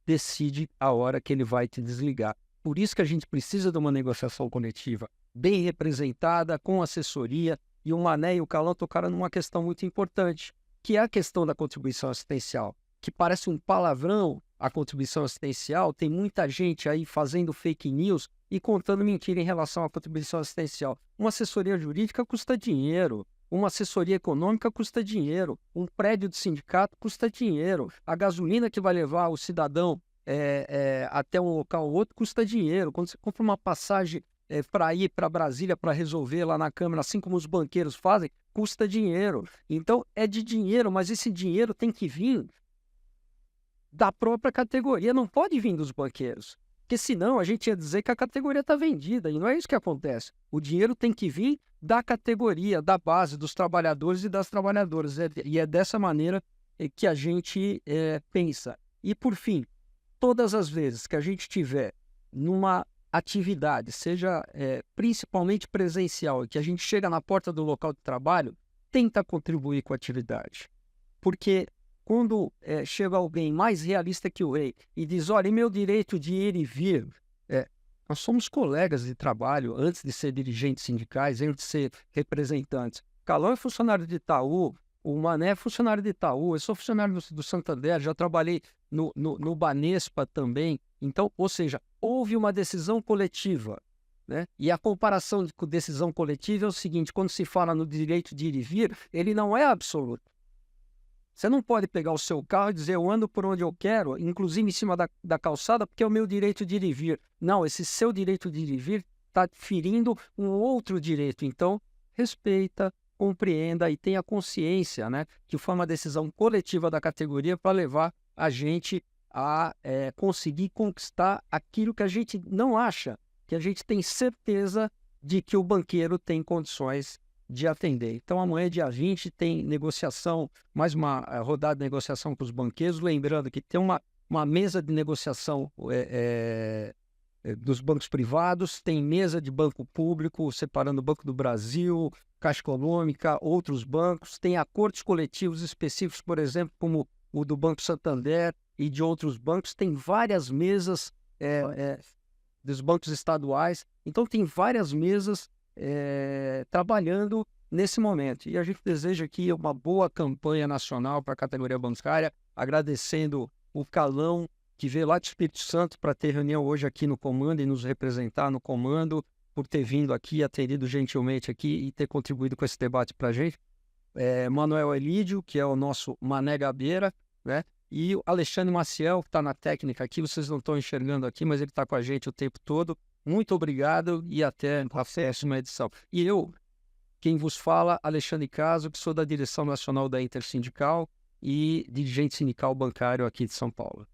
decide a hora que ele vai te desligar. por isso que a gente precisa de uma negociação coletiva bem representada, com assessoria, e o Mané e o Calão tocaram numa questão muito importante, que é a questão da contribuição assistencial, que parece um palavrão a contribuição assistencial. Tem muita gente aí fazendo fake news e contando mentira em relação à contribuição assistencial. Uma assessoria jurídica custa dinheiro, uma assessoria econômica custa dinheiro, um prédio de sindicato custa dinheiro, a gasolina que vai levar o cidadão até um local ou outro custa dinheiro. Quando você compra uma passagem para ir para Brasília para resolver lá na Câmara, assim como os banqueiros fazem, custa dinheiro. Então é de dinheiro, mas esse dinheiro tem que vir da própria categoria, não pode vir dos banqueiros, porque senão a gente ia dizer que a categoria está vendida, e não é isso que acontece. O dinheiro tem que vir da categoria, da base, dos trabalhadores e das trabalhadoras, e é dessa maneira que a gente pensa. E por fim, todas as vezes que a gente tiver numa atividade, seja principalmente presencial, e que a gente chega na porta do local de trabalho, tenta contribuir com a atividade, porque quando chega alguém mais realista que o rei e diz, olha, e meu direito de ir e vir? Nós somos colegas de trabalho antes de ser dirigentes sindicais, antes de ser representantes. Calão é funcionário de Itaú, o Mané é funcionário de Itaú, eu sou funcionário do Santander, já trabalhei no Banespa também. Então, ou seja, houve uma decisão coletiva, né? E a comparação com decisão coletiva é o seguinte, quando se fala no direito de ir e vir, ele não é absoluto. Você não pode pegar o seu carro e dizer, eu ando por onde eu quero, inclusive em cima da calçada, porque é o meu direito de ir e vir. Não, esse seu direito de ir e vir está ferindo um outro direito. Então, respeita, compreenda e tenha consciência, né, que foi uma decisão coletiva da categoria para levar a gente a conseguir conquistar aquilo que a gente não acha, que a gente tem certeza de que o banqueiro tem condições de atender. Então, amanhã, dia 20, tem negociação, mais uma rodada de negociação com os banqueiros. Lembrando que tem uma mesa de negociação dos bancos privados, tem mesa de banco público, separando o Banco do Brasil, Caixa Econômica, outros bancos. Tem acordos coletivos específicos, por exemplo, como o do Banco Santander e de outros bancos. Tem várias mesas dos bancos estaduais. Então, tem várias mesas trabalhando nesse momento. E a gente deseja aqui uma boa campanha nacional para a categoria bancária, agradecendo o Calão, que veio lá de Espírito Santo para ter reunião hoje aqui no comando e nos representar no comando, por ter vindo aqui, atendido gentilmente aqui e ter contribuído com esse debate para a gente. Manuel Elídio, que é o nosso Mané Gabeira, né? E o Alexandre Maciel, que está na técnica aqui, vocês não estão enxergando aqui, mas ele está com a gente o tempo todo. Muito obrigado e até a próxima edição. E eu, quem vos fala, Alexandre Caso, que sou da direção nacional da Intersindical e dirigente sindical bancário aqui de São Paulo.